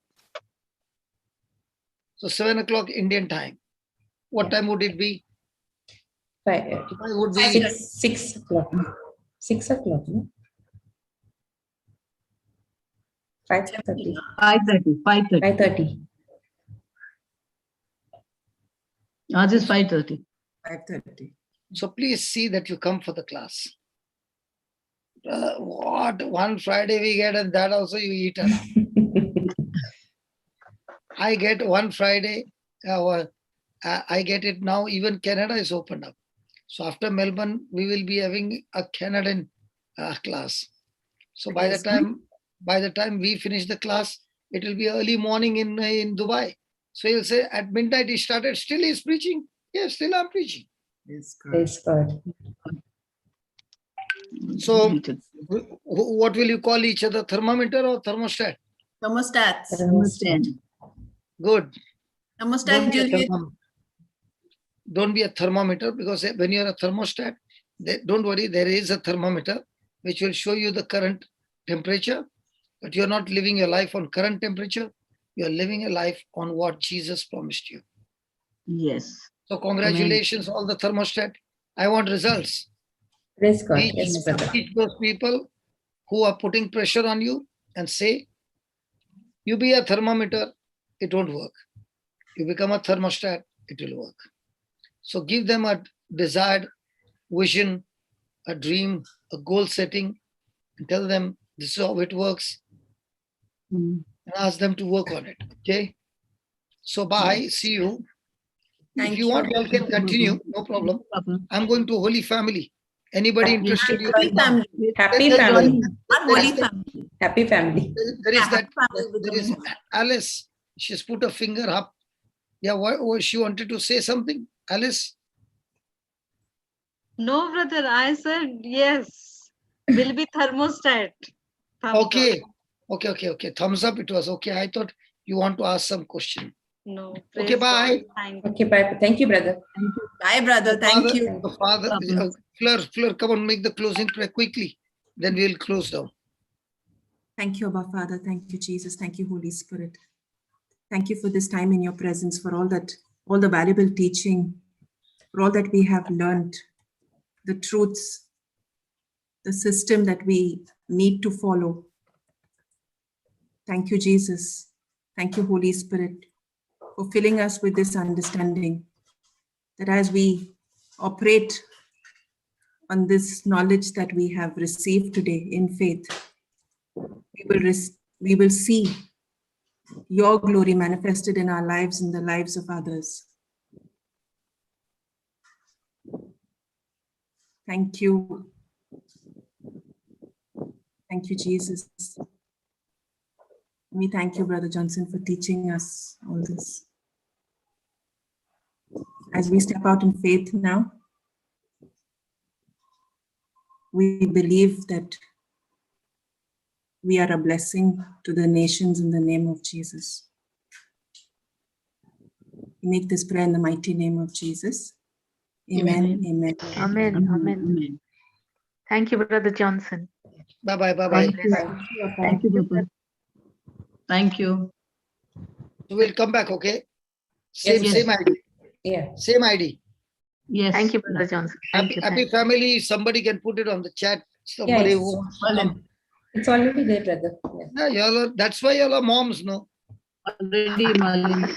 So 7 o'clock Indian time. What Yeah. time would it be? 5, Why would be 6 o'clock. 6 o'clock, no? 5:30. 5:30. 5:30. 5:30. Ours is 5:30. 5:30. so please see that you come for the class. What one Friday we get and that also you eat around. I get one Friday. I get it now. Even Canada is opened up. So after Melbourne, we will be having a Canadian class. So by the time we finish the class, it will be early morning in Dubai. So he'll say at midnight he started. Still he's preaching. Yes, still I'm preaching. Yes, God. Praise God. So what will you call each other? Thermometer or thermostat? Thermostats. Thermostat. Good. Thermostat, Don't be a Juliet. don't be a thermometer, because when you're a thermostat, don't worry, there is a thermometer which will show you the current temperature, but you're not living your life on current temperature. You're living a life on what Jesus promised you. Yes. So congratulations, all the thermostat. I want results. Praise God. Teach, Yes, brother. teach those people who are putting pressure on you and say, you be a thermometer, it won't work. You become a thermostat, it will work. So give them a desired vision, a dream, a goal setting, and tell them this is how it works, Mm. and ask them to work on it. Okay? So bye, see you. Thank If you you. want, you can continue, no problem. Papa. I'm going to Holy Family. Anybody interested? You Happy can come. family. Happy Yes, family. joining. Not There is holy that- family. Happy family. There Yeah, is that. happy family There is becoming Alice. She's put a finger up. Yeah, what she wanted to say something? Alice. No, brother, I said yes. Will be thermostat. Thumbs up. Okay. Thumbs up. It was okay. I thought you want to ask some question. No. Okay, praise bye. God. Thank you. Okay, bye. Thank you, brother. Bye, brother. Thank you. The father, Fleur, come on, make the closing prayer quickly. Then we'll close down. Thank you, Abba Father. Thank you, Jesus. Thank you, Holy Spirit. Thank you for this time in your presence, for all the valuable teaching, for all that we have learned, the truths, the system that we need to follow. Thank you, Jesus. Thank you, Holy Spirit, for filling us with this understanding that as we operate on this knowledge that we have received today in faith, we will see your glory manifested in our lives and the lives of others. Thank you. Thank you, Jesus. We thank you, Brother Johnson, for teaching us all this. As we step out in faith now, we believe that we are a blessing to the nations in the name of Jesus. We make this prayer in the mighty name of Jesus. Amen. Amen. Amen. Amen. Amen. Thank you, Brother Johnson. Bye. Thank you. Bye. Thank you, Papa. Thank you. So we'll come back, okay? Yes, Same ID. Yeah. Same ID. Yes. Thank you, Brother Johnson. Thank you. Happy family. Somebody can put it on the chat. Yeah, Somebody it's, who wants to come. it's already there, brother. Yeah. Yeah, y'all are, that's why y'all are moms, no? Already, Malin.